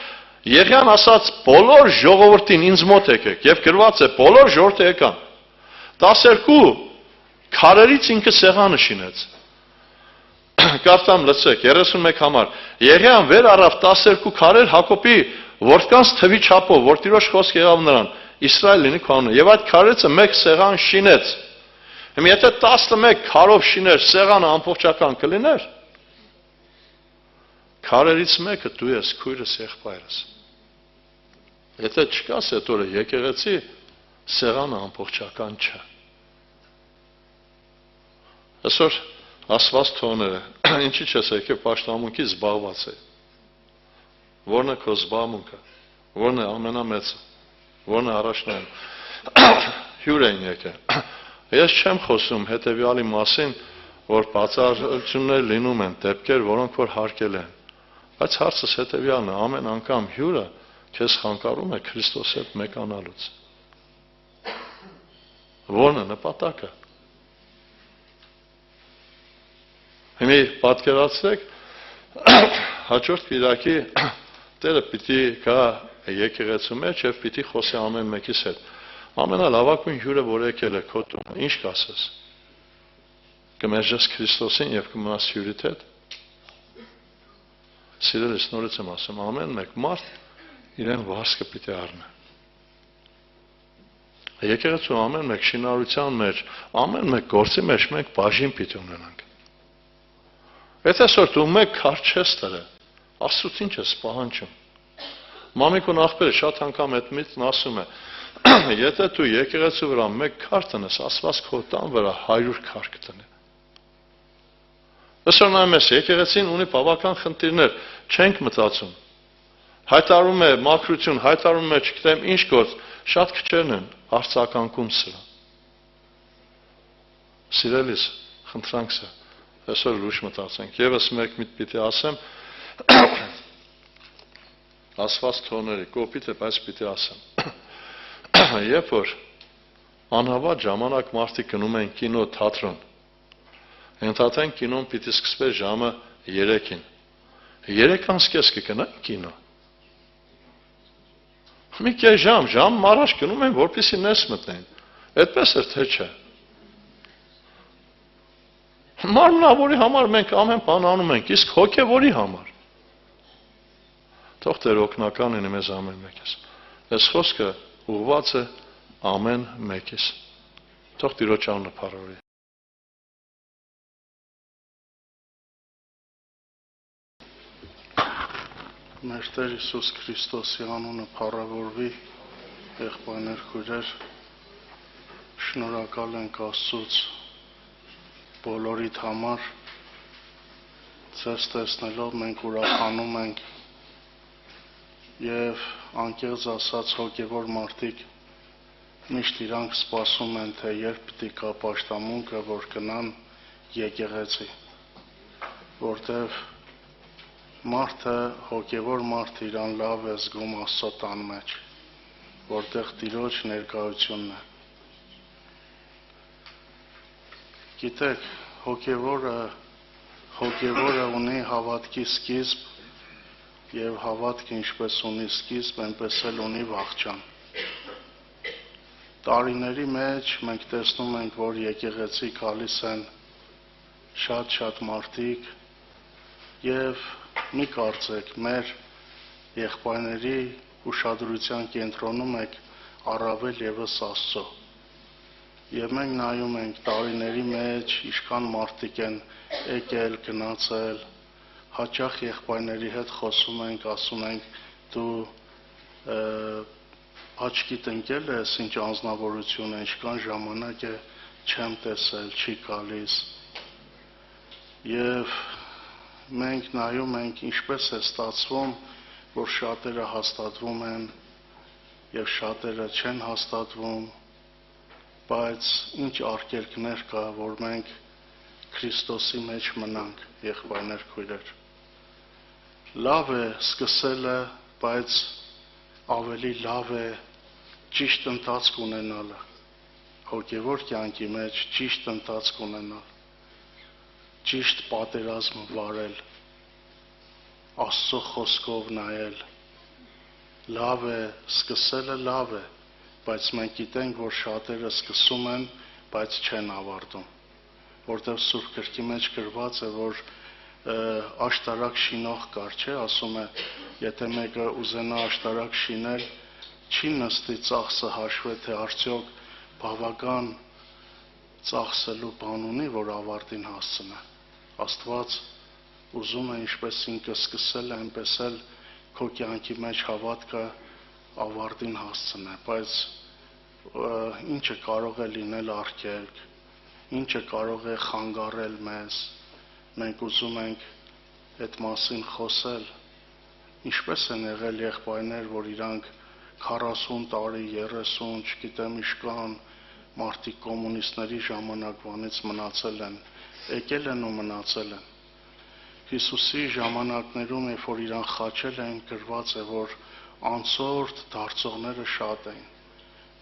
Եղիան ասաց բոլոր ժողովրդին ինձ մոտ եկեք եւ գրված է բոլոր ժողովուրդը եկան 12 քարերից ինքը սեղանը շինեց կարդամ լսեք 31 համար Եղիան վեր առավ 12 քարեր Հակոբի որքանց թվի չափով որ Տիրոջ խոսք եղավ նրան Իսրայել լինի քանունը եւ այդ քարերից մեկ սեղան շինեց Հիմա եթե 11 քարով շիներ սեղանը ամբողջական կլիներ քարերից մեկը դու ես քույրս եղբայրս Եթե չկաս այդ օրը եկեղեցի սեղանը ամբողջական չէ Այսօր ասված թողները ինչի՞ չես եկել պաշտամունքի զբաղված է Որն է քո զբաղմունքը Որն է ամենամեծը Որն է առաջնային հյուր են եկել Ես չեմ խոսում հետևյալի մասին որ բացառություններ լինում են դեպքեր որոնք որ հարկել են Բայց հարցս հետևյալն է ամեն անգամ հյուրը քեզ խանգարում է Քրիստոսի հետ մեկանալուց Որն է նպատակը Հիմա պատկերացրեք հաջորդ Կիրակի Տերը պիտի գա եկեղեցու մեջ եւ պիտի խոսի ամեն մեկիս հետ Ամենալավագույն հյուրը որ եկել է քո տուն ինչ կասես Կմերժես Քրիստոսին եւ կմնաս հյուրիդ հետ Սիրելիս նորից եմ ասում ամեն մեկ մարդ իրեն վարձքը պիտի առնի Եկեղեցու ամեն մեկ շինարարության մեջ ամեն մեկ գործի մեջ մենք բաժին պիտի ունենանք Եթե այսօր դու մեկ քար չես տրել, Աստծուց ինչ ես պահանջում։ Մամիկուն աղբերը շատ անգամ այդ միտքն ասում է, եթե դու եկեղեցու վրա մեկ քար տնես, Աստված քո տան վրա 100 քար կտնի։ Այսօր նայում ես, եկեղեցին ունի բավական խնդիրներ, չենք մտածում։ Հայտարարում է մաքրություն, հայտարարում է չգիտեմ ինչ գործ, շատ քչերն են արձագանքում սրա։ Սիրելիս, խնդրանք սա Այսօր լույս մտածենք, եւս մեկ միտ պիտի ասեմ, ասված թողների, կոպիտ է, բայց պիտի ասեմ։ Երբ որ անհավատ ժամանակ մարդիկ գնում են կինո, թատրոն, ընդհատեն կինոն պիտի սկսվեր ժամը 3-ին։ 3:30 կգնան կինո։ Մի կես ժամ առաջ գնում են, որպեսզի ներս մտնեն։ Այդպես էր թե չէ։ Մարմնավորի համար մենք ամեն բան անում ենք, իսկ հոգևորի համար։ Թող Տեր օգնական լինի մեզ ամեն մեկիս։ Այս խոսքը ուղղված է ամեն մեկիս։ Թող Տիրոջ անունը փառավորի։ Մեր Տեր Հիսուս Քրիստոսի անունը փառավորվի, եղբայրներ քույրեր, շնորհակալ ենք Աստծուց բոլորիդ համար ձեզ տեսնելով մենք ուրախանում ենք եւ անկեղծ ասած հոգեվոր մարդիկ միշտ իրանք սպասում են թե երբ պիտի կա պաշտամունքը որ կնան եկեղեցի, որտև մարդը, հոգևոր մարդը իրան լավ է զգում Աստծո տան մեջ, որտեղ Տիրոջ ներկայությունն է։ Գիտեք, հոգևորը ունի հավատքի սկիզբ, եւ հավատքը ինչպես ունի սկիզբ, այնպես էլ ունի վախճան։ Տարիների մեջ մենք տեսնում ենք, որ եկեղեցի գալիս են շատ մարդիկ եւ մի կարծեք, մեր եղբայրների ուշադրության կենտրոնում եք առավել եւս Աստծո։ Եվ մենք նայում ենք տարիների մեջ ինչքան մարդիկ են եկել, գնացել, հաճախ եղբայրների հետ խոսում ենք, ասում ենք դու աչքիդ ընկել ես, ինչ անձնավորություն է, ինչքան ժամանակ է չեմ տեսել, չի գալիս։ Եվ մենք նայում ենք ինչպես է ստացվում, որ շատերը հաստատվում են եւ շատերը չեն հաստատվում, բայց ինչ արգելքներ կա, որ մենք Քրիստոսի մեջ մնանք, եղբայրներ, քույրեր։ Լավ է սկսելը, բայց ավելի լավ է ճիշտ ընթացք ունենալը, հոգևոր կյանքի մեջ ճիշտ ընթացք ունենալ, ճիշտ պատերազմ վարել, Աստծո խոսքով նայել։ Լավ է, սկսելը լավ է, բայց մենք գիտենք, որ շատերը սկսում են, բայց չեն ավարտում, որտեղ Սուրբ Գրքի մեջ գրված է, որ աշտարակ շինող կար, չէ, ասում է, եթե մեկը ուզենա աշտարակ շինել, չի նստի ծախսը հաշվի, թե արդյոք բավական ծախսելու բան ունի, որ ավարտին հասցնի։ Աստված ուզում է ինչպես ինքը սկսել է, այնպես էլ քո կյանքի մեջ հավատքը ավարտին հասցնի, բայց ինչը կարող է լինել արգելք, ինչը կարող է խանգարել մեզ, մենք ուզում ենք այդ մասին խոսել, ինչպես են եղել եղբայրներ, որ իրանք 40 տարի, 30, չգիտեմ ինչքան մարդիկ կոմունիստների ժամանակվանից մնացել են, եկել են ու մնացել են։ Հիսուսի ժամանակներում, երբ որ իրան խաչել էին, գրված է, որ անցորդ դարձողները շատ էին։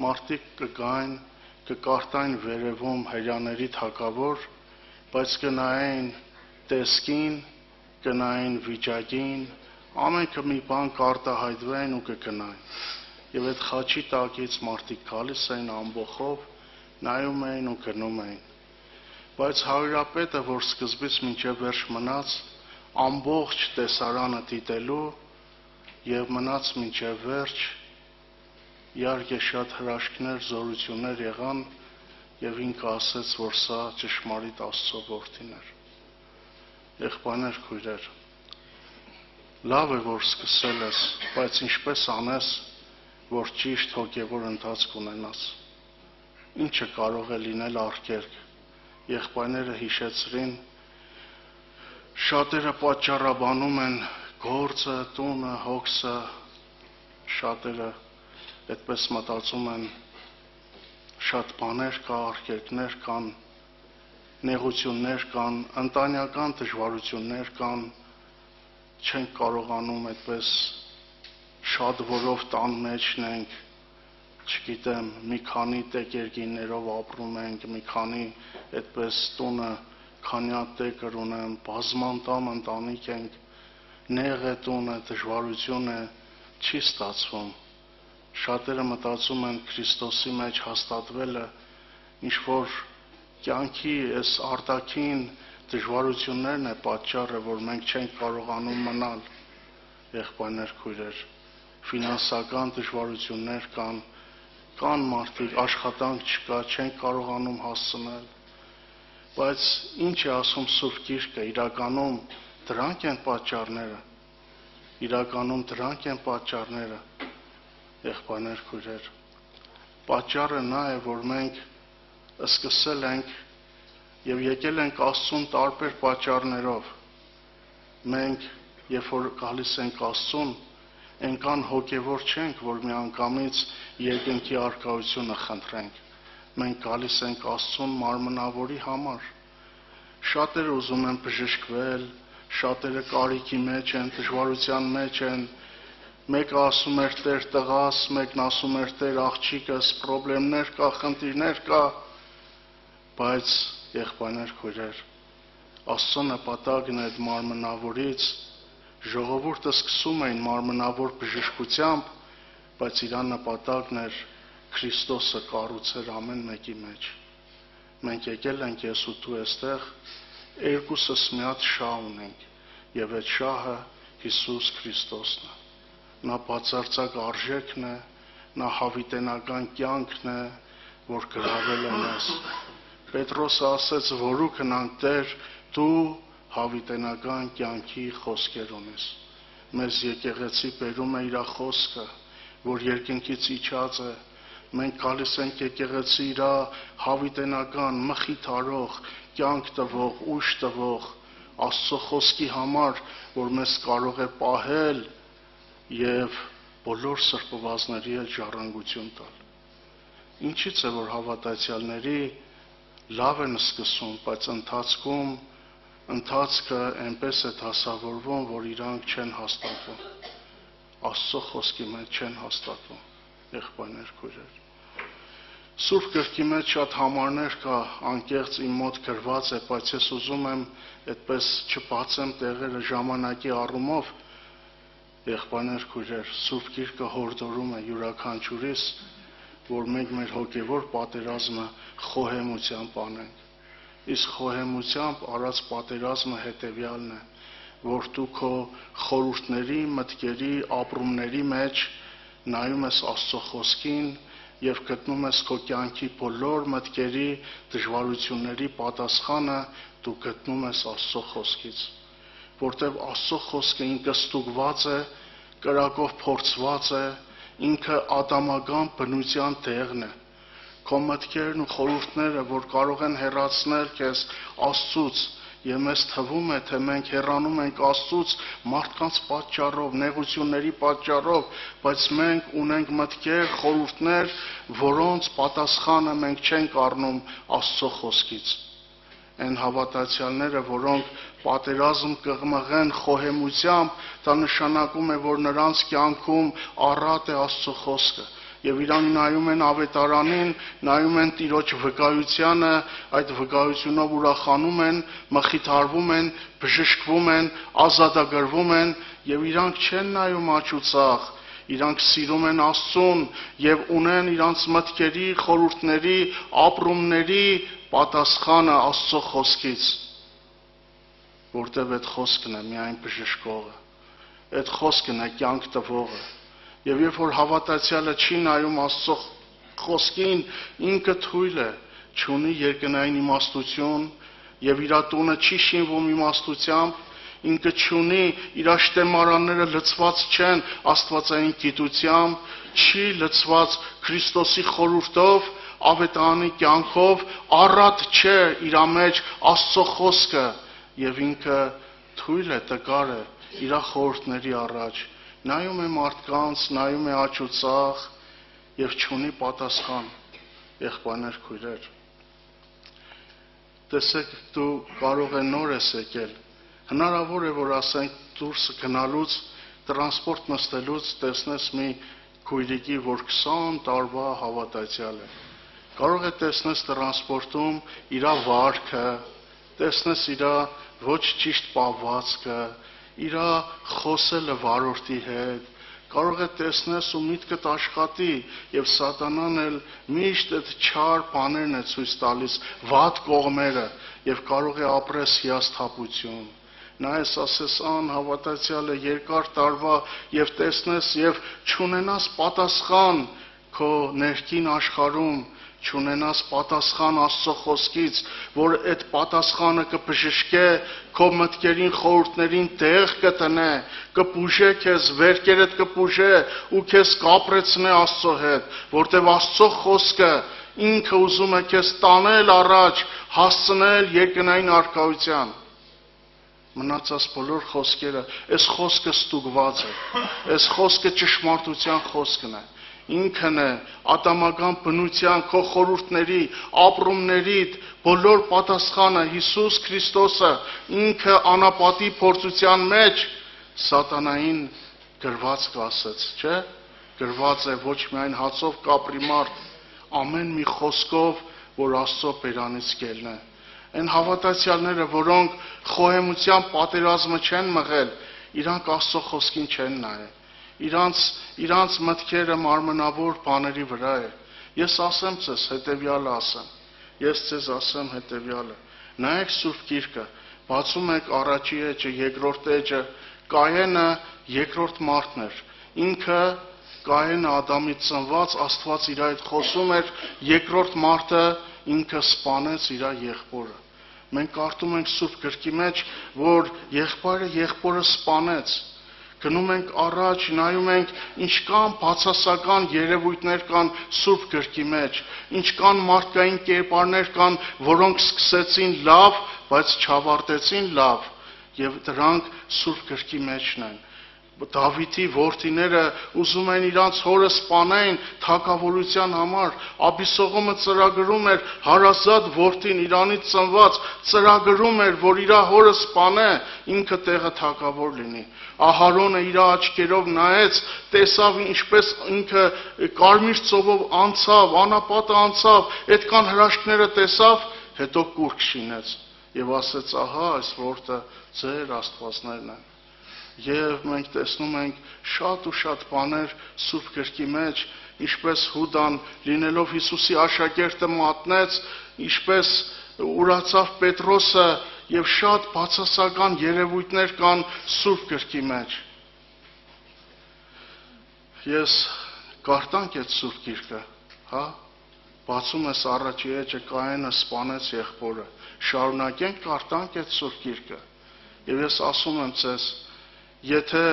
Մարդիկ կգային, կկարտային վերևում հրյաների թագավոր, բայց կնայեն տեսքին, կնայեն վիճակին, ամենքը մի բան կարտահայտվեն ու կգնային։ Եվ այդ խաչի տակից մարդիկ գալիս էին ամբոխով, նայում էին ու գնում էին։ Բայց հարյուրապետը, որ սկզբից մինչև վերջ մնաց, ամբողջ տեսարանը դիտելու եւ մնաց մինչև վերջ, իհարկե շատ հրաշքներ, զորություններ եղան եւ ինքը ասեց, որ սա ճշմարիտ Աստծո որդին էր։ Եղբայրներ, քույրեր, լավ է, որ սկսել ես, բայց ինչպես անես, որ ճիշտ հոգևոր ընթացք ունենաս։ Ինչը կարող է լինել արգելք։ Եղբայրները հիշեցրին, շատերը պատճառաբանում են գործը, տունը, հոգսը, շատերը այդպես մտածում են, շատ բաներ կա, արգելքներ կան, նեղություններ կան, ընտանեկան դժվարություններ կան, չենք կարողանում այդպես շատ որով տան մեջն ենք, չգիտեմ, մի քանի տեկերգիններով ապրում ենք, մի քանի այդպես տունը քանյատ տեկր ունեմ, բազմանդամ ընտանիք ենք, նեղ է տունը, դժվարություն է, չի ստացվում։ Շատերը մտածում են Քրիստոսի մեջ հաստատվելը ինչ-որ կյանքի այս արտաքին դժվարություններն է պատճառը, որ մենք չենք կարողանում մնալ, եղբայրներ, քույրեր, ֆինանսական դժվարություններ կան մարդիկ, աշխատանք չկա, չենք կարողանում հասցնել, բայց ինչ է ասում Սուրբ Գիրքը, իրականում դրանք են պատճառները, եղբայրներ, քույրեր, պատճառը նա է, որ մենք սկսել ենք եւ եկել ենք Աստծուն տարբեր պատճառներով, մենք երբ որ գալիս ենք Աստծուն, այնքան հոգևոր չենք, որ միանգամից երկնքի առկայությունը խնդրենք։ Մենք գալիս ենք Աստծուն մարմնավորի համար, Շատերը ուզում են բժշկվել, շատերը կարիքի մեջ են, դժվարության մեջ են։ Մեկը ասում էր Տեր տղաս, մեկն ասում էր Տեր աղջիկս, խնդիրներ կա, խնդիրներ կա, բայց եղբայրներ, քույրեր, Աստծո նպատակն է այդ մարմնավորից, ժողովուրդը սկսում էին մարմնավոր բժշկությամբ, բայց իր նպատակն էր Քրիստոսը կառուցել ամեն մեկի մեջ։ Մենք եկել ենք ես ու դու այստեղ, երկուսս մի հատ շահ ունենք, եւ այդ շահը Հիսուս Քրիստոսն է։ Նա բացարձակ արժեքն է, նա հավիտենական կյանքն է, որ գրավել է մեզ։ Պետրոսը ասեց, որու քնանք Տեր, դու հավիտենական կյանքի խոսքեր ունես։ Մեզ եկեղեցի բերում է իր խոսքը, որ երկնքից իջած է։ Մենք գալիս ենք եկեղեցի իր հավիտենական, մխիթարող, կյանք տվող, ուժ տվող Աստծո խոսքի համար, որ մեզ կարող է պահել եւ բոլոր սրբվածների հետ ժառանգություն տալ։ Ինչից է որ հավատացյալների լավ են սկսում, բայց ընթացքը այնպես է դասավորվում, որ իրանք չեն հաստատվում։ Աստծո խոսքի մեջ չեն հաստատվում, եղբայրներ, քույրեր։ Սուրբ գրքի մեջ շատ համարներ կա, անկեղծ իմ մոտ գրված է, բայց ես ուզում եմ այդպես չբացեմ տեղերը ժամանակի առումով, եղբայրներ, քույրեր, Սուրբ գիրքը հորդորում է յուրաքանչյուրիս, որ մենք մեր հոգևոր պատերազմը խոհեմությամբ անենք։ Իսկ խոհեմությամբ արած պատերազմը հետևյալն է, որ դու քո խորհուրդների, մտքերի, ապրումների մեջ նայում ես Աստծո խոսքին եւ գտնում ես քո կյանքի բոլոր մտքերի, դժվարությունների պատասխանը դու գտնում ես Աստծո խոսքից, որտեղ Աստծո խոսքը ինքը ստուգված է, կրակով փորձված է, ինքը ադամական բնության տեղն է։ Քո մտքերն ու խորհուրդները, որ կարող են հեռացնել քեզ Աստծուց, եւ մեզ թվում է, թե մենք հեռանում ենք Աստծուց մարդկանց պատճառով, նեղությունների պատճառով, բայց մենք ունենք մտքեր, խորհուրդներ, որոնց պատասխանը մենք չենք առնում Աստծո խոսքից։ Այն հավատացյալները, որոնք պատերազմ կղմղեն խոհեմությամբ, դա նշանակում է, որ նրանց կյանքում առատ է Աստծո խոսքը։ Եվ իրանք նայում են ավետարանին, նայում են Տիրոջ վկայությանը, այդ վկայությունով ուրախանում են, մխիթարվում են, բժշկվում են, ազատագրվում են, եւ իրանք չեն նայում աչուծախ, իրանք սիրում են Աստծուն եւ ունեն իրանց մտքերի, խորհուրդների, ապրումների պատասխանը Աստծո խոսքից, որտեղ այդ խոսքն է միայն բժշկողը, այդ խոսքն է կյանք տվողը։ Եվ երբ որ հավատացյալը չի նայում Աստծո խոսքին, ինքը թույլ է, չունի երկնային իմաստություն, եւ իր տունը չի շինվում իմաստությամբ, ինքը չունի, իր աշտեմարանները լցված չեն աստվածային գիտությամբ, չի լցված Քրիստոսի խորհուրդով, ավետարանի կյանքով, առատ չէ իր մեջ Աստծո խոսքը, եւ ինքը թույլ է, տկար է իր խորհուրդների առաջ։ Նայում է մարդկանց, նայում է աչուծախ եւ չունի պատասխան, եղբայրներ, քույրեր։ Տեսեք, դու կարող է նոր ես եկել, հնարավոր է, որ ասենք դուրս գնալուց, տրանսպորտ նստելուց տեսնես մի քույրիկի, որ 20 տարվա հավատացյալ է։ Կարող է տեսնես տրանսպորտում իր վարքը, տեսնես իր ոչ ճիշտ պահվածքը, իր խոսելը վարորդի հետ, կարող է տեսնես ու միտքդ աշխատի եւ սատանան էլ միշտ այդ չար բաներն է ցույց տալիս, վատ կողմերը եւ կարող է ապրես հիասթափություն։ Նայես ասես անհավատացյալը երկար տարվա եւ տեսնես եւ չունենաս պատասխան քո ներքին աշխարհում, չունենաս պատասխան Աստծո խոսքից, որ այդ պատասխանը կբժշկե քո մտքերին, խորհուրդներին տեղ կտնե, կպուժե քեզ, վերքերդ կպուժե ու քեզ կապրեցնե Աստծո հետ, որտեղ Աստծո խոսքը ինքը ուզում է քեզ տանել առաջ, հասցնել երկնային արքայության։ Մնացած բոլոր խոսքերը, այս խոսքը ստուգված է, այս խոսքը ճշմարտության խոսքն է։ ինքն է ատամական բնության քո խորհուրդների, ապրումներիդ բոլոր պատասխանը Հիսուս Քրիստոսը ինքը անապատի փորձության մեջ սատանային գրված կասեց, չէ՞։ Գրված է ոչ միայն հացով կապրի մարդ, ամեն մի խոսքով, որ Աստծո բերանից գելն է։ Այն հավատացյալները, որոնք խոհեմության պատերազմը չեն մղել, իրանք Աստծո խոսքին չեն նայել։ Իրանց մտքերը մարմնավոր բաների վրա է։ Ես ասեմ ձեզ հետևյալը ասեմ։ Ես ձեզ ասեմ հետևյալը։ Նայեք Սուրբ Գիրքը, բացում եք առաջի էջը, երկրորդ էջը, Կայենը երկրորդ մարդն էր։ Ինքը Կայենը Ադամից ծնված, Աստված իր հետ խոսում էր, երկրորդ մարդը ինքը սպանեց իր եղբորը։ Մենք կարդում ենք Սուրբ Գրքի մեջ, որ եղբայրը եղբորը սպանեց։ Գնում ենք առաջ, նայում ենք ինչքան բացասական երևույթներ կան Սուրբ Գրքի մեջ, ինչքան մարդկային կերպարներ կան, որոնք սկսեցին լավ, բայց չավարտեցին լավ, եւ դրանք Սուրբ Գրքի մեջն են։ Դավիթի որդիները ուզում են իրանց հորը սպանեն թագավորության համար, Աբիսողոմը ծրագրում էր հարազատ որդին իրանից ծնված, ծրագրում էր, որ իր հորը սպանե, ինքը տեղը թագավոր լինի։ Ահարոնը իր աչքերով նայեց, տեսավ ինչպես ինքը կարմիր ծովով անցավ, անապատը անցավ, այդքան հրաշքները տեսավ, հետո կուրք շինեց եւ ասեց, ահա այս որդը ձեր աստվածներն են։ Եվ մենք տեսնում ենք շատ ու շատ բաներ Սուրբ Գրքի մեջ, ինչպես Հուդան լինելով Հիսուսի աշակերտը մատնեց, ինչպես ուրացավ Պետրոսը եւ շատ բացասական երևույթներ կան Սուրբ Գրքի մեջ։ Ես կարդանք այդ Սուրբ Գիրքը, հա? Բացում ես առաջի էջը, Կայենը սպանեց եղբորը։ Շարունակենք կարդանք այդ Սուրբ Գիրքը։ Եվ ես ասում եմ ձեզ, եթե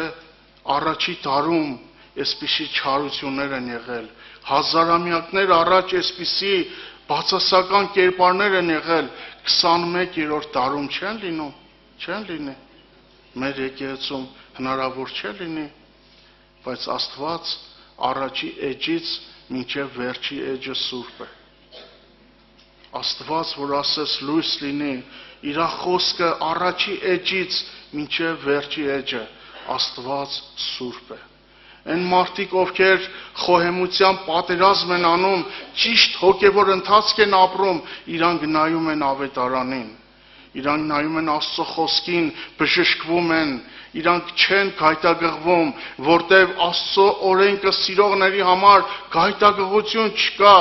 առաջի դարում այսպիսի չարություններ են եղել, հազարամյակներ առաջ այսպիսի բացասական կերպարներ են եղել, 21-րդ դարում չեն լինում, չեն լինի։ Մեր եկեղեցում հնարավոր չէ լինի, բայց Աստված առաջի էջից մինչև վերջի էջը սուրբ է։ Աստված, որ ասես լույս լինի, իր խոսքը առաջի էջից մինչև վերջի էջը, Աստված սուրբ է։ Այն մարդիկ, ովքեր խոհեմության պատերազմ են անում, ճիշտ հոգևոր ընթացք են ապրում, իրանք նայում են ավետարանին, իրանք նայում են Աստծո խոսքին, բժշկվում են, իրանք չեն գայթակղվում, որտև Աստծո օրենքը սիրողների համար գայթակղություն չկա,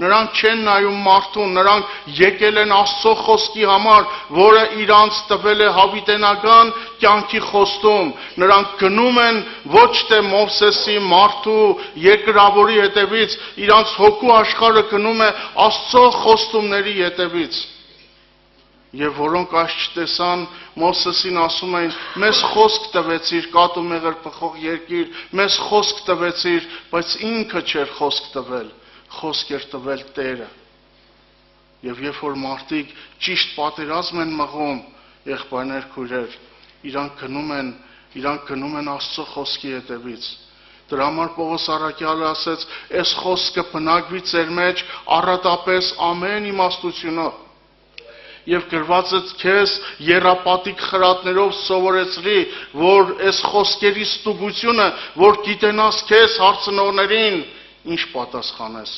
նրանք չեն նայում մարդուն, նրանք եկել են Աստծո խոսքի համար, որը իրանց տվել է հավիտենական կյանքի խոստում, նրանք գնում են ոչ թե Մովսեսի, մարդու, երկրավորի հետևից, իրանց հոգու աշխարհը գնում է Աստծո խոստումների հետևից։ Եվ որոնք այս չտեսան, Մովսեսին ասում էին, մեզ խոսք տվեցիր, կատ ու մեղր բխող երկիր, մեզ խոսք տվեցիր, բայց ինքը չէր խոսք տվել, խոսք էր տվել Տերը։ Եվ երբ որ մարդիկ ճիշտ պատերազմ են մղում, եղբայրներ, քույրեր, իրանք գնում են Աստծո խոսքի հետևից։ Դրա համար Պողոս առաքյալը ասեց, այս խոսքը բնակվի ձեր մեջ առատապես ամեն իմաստությունով։ Եվ գրված է քեզ եռապատիկ խրատներով սովորեցրի, որ այս խոսքերի ստուգությունը, որ գիտենաս քեզ հարցնողներին, ինչ պատասխանես։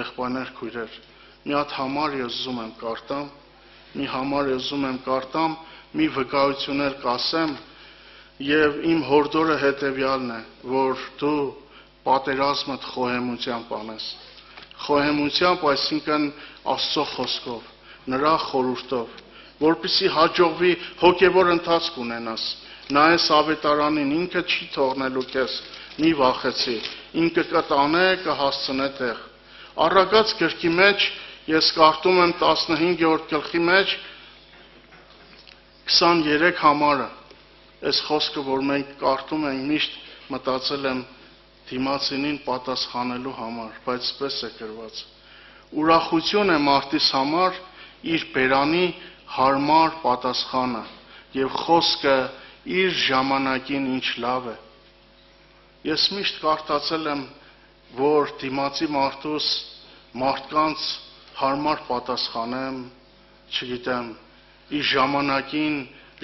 Եղբայրներ, քույրեր, մի հատ համար ես ուզում եմ կարդամ, մի վկայություն էլ կասեմ, եւ իմ հորդորը հետեւյալն է, որ դու պատերազմդ խոհեմությամբ անես։ Խոհեմությամբ, այսինքն Աստծո խոսքով, նրա խորհուրդով, որպեսզի հաջողվի հոգևոր ընթացք ունենաս։ Նայես ավետարանին, ինքը չի թողնելու քեզ, մի վախեցի, ինքը կտանե, կհասցնե տեղ։ Առակաց գրքի մեջ ես կարդում եմ 15-րդ գլխի մեջ 23 համարը։ Այս խոսքը, որ մենք կարդում ենք, միշտ մտածել եմ դիմացինին պատասխանելու համար, բայց պես է գրված։ Ուրախություն է մարդիս համար իր բերանի հարմար պատասխանը եւ խոսքը իր ժամանակին ինչ լավ է։ Ես միշտ կարդացել եմ որ դիմացի մարդկանց հարմար պատասխանեմ, չգիտեմ, իր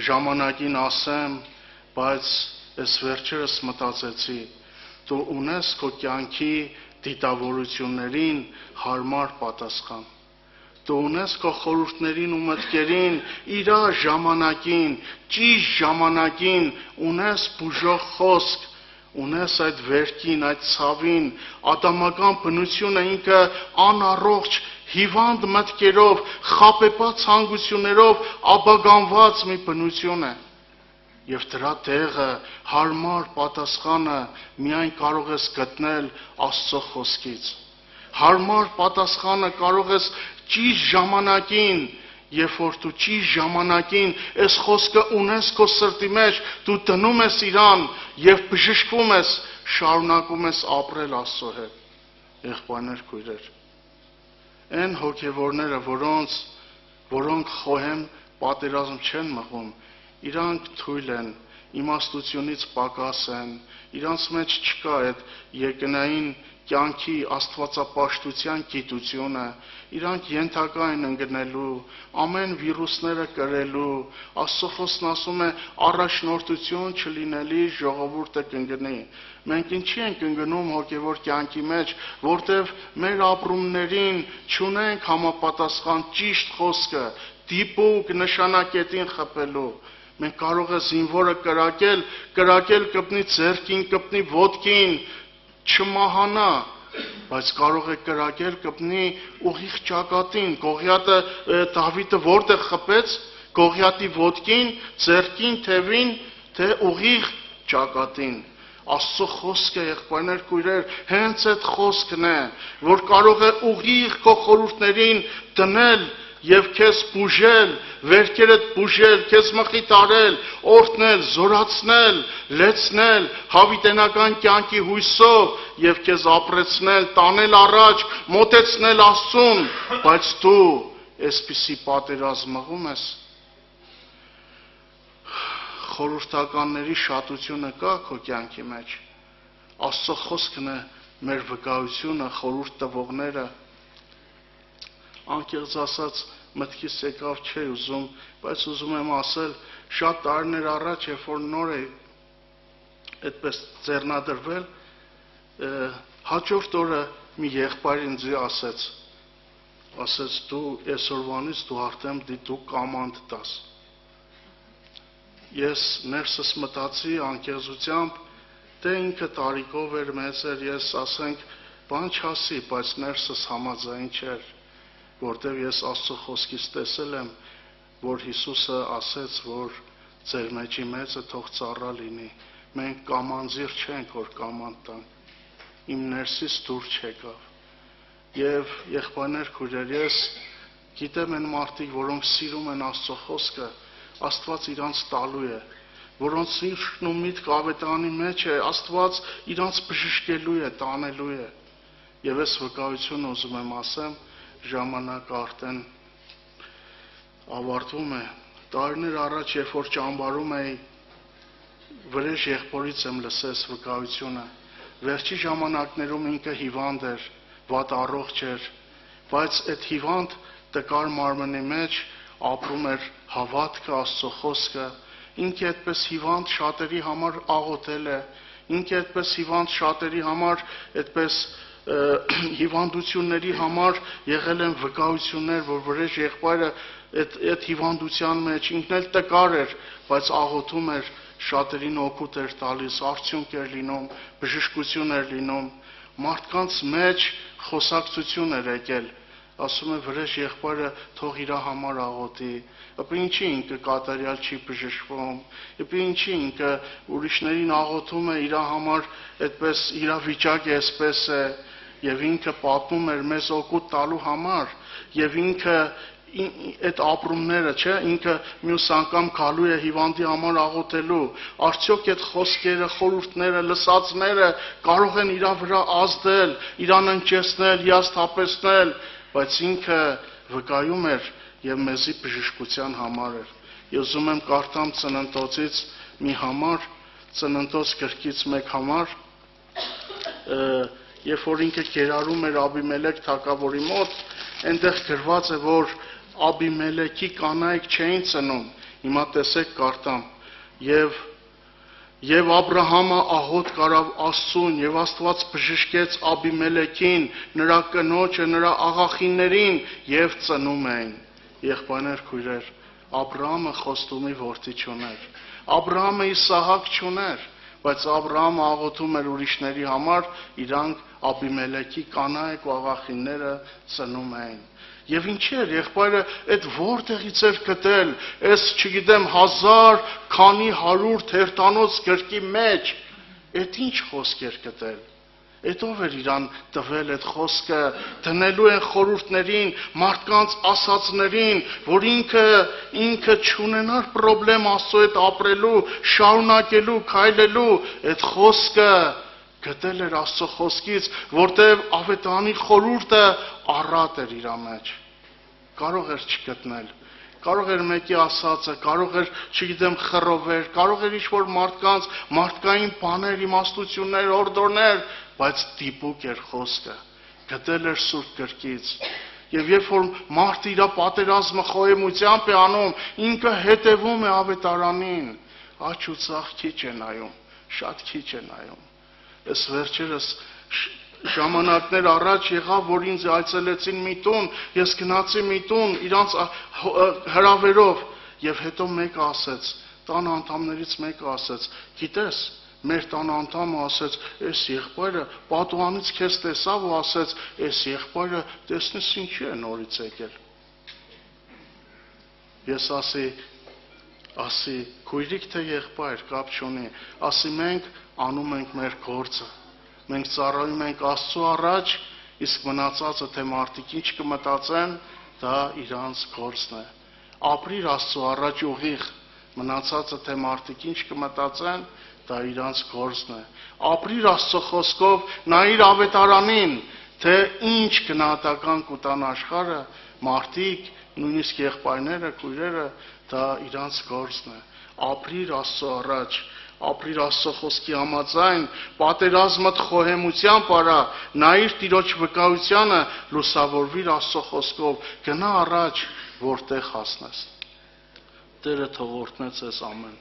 ժամանակին ասեմ, բայց այս վերջերս մտածեցի, դու ունես քո կյանքի դիտավորություններին հարմար պատասխան։ Դու ունես քո խորհուրդներին ու մտքերին իր ժամանակին, ճիշտ ժամանակին ունես բուժող խոսք, ունես այդ վերքին, այդ ցավին, ադամական բնությունը ինքը անառողջ, հիվանդ մտքերով, խաբեբաց հանգություններով աբագանված մի բնություն է։ Եվ դրա տեղը հարմար պատասխանը միայն կարող ես գտնել Աստծո խոսքից։ Հարմար պատասխանը կարող ես ճիշտ ժամանակին, երբ որ դու ճիշտ ժամանակին այս խոսքը ունես քո սրտի մեջ, դու դնում ես իրան եւ բժշկվում ես, շարունակում ես ապրել Աստծո հետ։ Եղբայրներ, քույրեր, այն հոգևորները, որոնք խոհեմ պատերազմ չեն մղում, իրանք թույլ են, իմաստությունից պակաս են, իրանց մեջ չկա այդ երկնային կյանքի աստվածապաշտության գիտությունը, իրանք ենթակա են ընկնելու, ամեն վիրուսները կրելու, Աստծո խոսքն ասում է առաջնորդություն չլինելի ժողովուրդը կընկնի։ Մենք ինչի ենք ընկնում հոգևոր կյանքի մեջ, որտև մեր ապրումներին չունենք համապատասխան ճիշտ խոսքը, դիպուկ նշանակետին խփելու։ Մենք կարող է զինվորը կրակել կպնի ձեռքին, կպնի ոտքին, չմահանա, բայց կարող է կրակել կպնի ուղիղ ճակատին։ Գողիաթը Դավիթը որտեղ խփեց, Գողիաթի ոտքին, ձեռքին, թևին, թե ուղիղ ճակատին։ Աստծո խոսքը, եղբայրներ, քույրեր, հենց այդ խոսքն է, որ կարող է ուղիղ քո խորհուրդներին դնել եւ քեզ բուժել, վերքերդ բուժել, քեզ մխիթարել, օրհնել, զորացնել, լեցնել հավիտենական կյանքի հույսով եւ քեզ ապրեցնել, տանել առաջ, մոտեցնել Աստծուն, բայց դու այսպիսի պատերազմ մղում ես։ Խորհրդականների շատությունը կա քո կյանքի մեջ։ Աստծո խոսքն է մեր վկայությունը, խորհուրդ տվողները։ Անկեղծ ասած մտքիս եկավ չէ ուզում, բայց ուզում եմ ասել, շատ տարիներ առաջ, երբ որ նոր է այդպես ձեռնադրվել, հաջորդ օրը մի եղբայր ինձ ասեց դու այսօրվանից դու արդեն դու կամանդ տաս։ Ես ներսս մտածի անկեղծությամբ, դե ինքը տարիքով էր, մեծ էր, ես ասենք բան չասի, բայց ներսս համաձայն չէր, որտև ես Աստծո խոսքից տեսել եմ, որ Հիսուսը ասեց, որ ձեր մեջի մեծը թող ծառա լինի։ Մենք կամանձիր չենք, որ կամանդ տանք։ Իմ ներսից դուր չեկավ։ Եվ եղբայրներ, քույրեր, ես գիտեմ այն մարդիկ, որոնք սիրում են Աստծո խոսքը, Աստված իրանց տալու է, որոնց ինքն ու միտք ավետարանի մեջ է, Աստված իրանց բժշկելու է, տանելու է։ Եվ այս վկայությունը ուզում եմ ասեմ, ժամանակը արդեն ավարտվում է։ Տարիներ առաջ, երբ որ ճամբարում էի, վրեժ եղբորից եմ լսես վկայությունը։ Վերջի ժամանակներում ինքը հիվանդ էր, վատ առողջ էր, բայց այդ հիվանդ տկար մարմնի մեջ ապրում էր հավատքը, Աստծո խոսքը։ Ինքը այդպես հիվանդ շատերի համար աղոթել է, ինքը այդպես հիվանդ շատերի համար այդպես հիվանդությունների համար եղել են վկայություններ, որ վրեժ եղբայրը այդ հիվանդության մեջ ինքն էլ տկար էր, բայց աղոթում էր, շատերին օգուտ էր տալիս, արդյունք էր լինում, բժշկություն էր լինում, մարդկանց մեջ խոսակցություն էր եկել, ասում է վրեժ եղբայրը թող իր համար աղոթի, ապա ինչի ինքը կատարյալ չի բժշկվում, ապա ինչի ինքը ուրիշներին աղոթում է իր համար, այդպես իր վիճակը այսպես է, եւ ինքը պատմում էր մեզ օգուտ տալու համար, եւ ինքը այդ ապրումները, չէ, ինքը մյուս անգամ գալու է հիվանդի համար աղոթելու, արդյոք այդ խոսքերը, խորհուրդները, լսածները կարող են իր վրա ազդել, իրան ընկճեցնել, հիասթափեցնել, բայց ինքը վկայում էր եւ մեզի բժշկության համար էր։ Ես ուզում եմ կարդամ Ծննդոցից մի համար, Ծննդոց գրքից մեկ համար, երբ որ ինքը գերարում էր Աբիմելեք թագավորի մոտ, այնտեղ գրված է, որ Աբիմելեքի կանայք չէին ծնում։ Հիմա տեսեք կարդամ. Եվ Աբրահամը աղոթ կարավ Աստծուն, եւ Աստված բժշկեց Աբիմելեքին, նրա կնոջը, նրա աղախիններին, եւ ծնում էին։ Եղբայրներ, քույրեր, Աբրահամը խոստումի որդի չուներ։ Աբրահամը Իսահակ չուներ, բայց Աբրահամը աղոթում էր ուրիշների համար, իրանք Աբիմելեքի կանայք ու աղախինները ծնում էին։ Եվ ինչ էր, եղբայրը այդ որտեղից էր գտել, այս չգիտեմ 1000 քանի 100 թերթանոց գրքի մեջ, այդ ինչ խոսք էր գտել։ Այդ ով էր իրան տվել այդ խոսքը, դնելու են խորհուրդներին, մարդկանց ասածներին, որ ինքը չունենար պրոբլեմ Աստծո հետ ապրելու, շարունակելու, քայլելու, այդ խոսքը գտել էր Աստծո խոսքից, որտեղ ավետարանի խորհուրդը առատ էր իր մեջ։ Կարող էր չգտնել, կարող էր մեկի ասածը, կարող էր, չգիտեմ, խռովել, կարող էր ինչ-որ մարդկանց, մարդկային բաներ, իմաստություններ, օրդորներ, բայց դիպուկ էր խոսքը, գտել էր Սուրբ գրքից։ Եվ երբ որ մարդը իր պատերազմը խոհեմությամբ է անում, ինքը հետևում է ավետարանին, աջ ու ցախ քիչ է նայում, շատ քիչ է նայում։ Այս վերջերս ժամանակներ առաջ եղավ, որ ինձ այցելեցին մի տուն, ես գնացի մի տուն իրանց հրավերով, եւ հետո մեկը ասեց, տան անդամներից մեկը ասեց, գիտես, մեր տան անդամը ասեց, այս եղբայրը պատուհանից քեզ տեսավ ու ասեց, այս եղբայրը տեսնես ինչի է նորից եկել։ Ես ասի, քույրիկ թե եղբայր, կապ չունի, ասի մենք անում ենք մեր գործը, մենք ծառայում ենք Աստծո առաջ, իսկ մնացածը թե մարդիկ ինչ կմտածեն, դա իրանց գործն է։ Ապրիր Աստծո առաջ ուղիղ, մնացածը թե մարդիկ ինչ կմտածեն, դա իրանց գործն է։ Ապրիր Աստծո խոսքով, նայիր ավետարանին, թե ինչ գնահատական կուտան աշխարհը, մարդիկ, նույնիսկ եղբայրները, քույրերը, դա իրանց գործն է։ Ապրիր Աստծո առաջ, ապրիր Աստծո խոսքի համաձայն, պատերազմդ խոհեմությամբ արա, նայիր Տիրոջ վկայությանը, լուսավորվիր Աստծո խոսքով, գնա առաջ, որտեղ հասնես։ Տերը թող օրհնե ձեզ ամեն։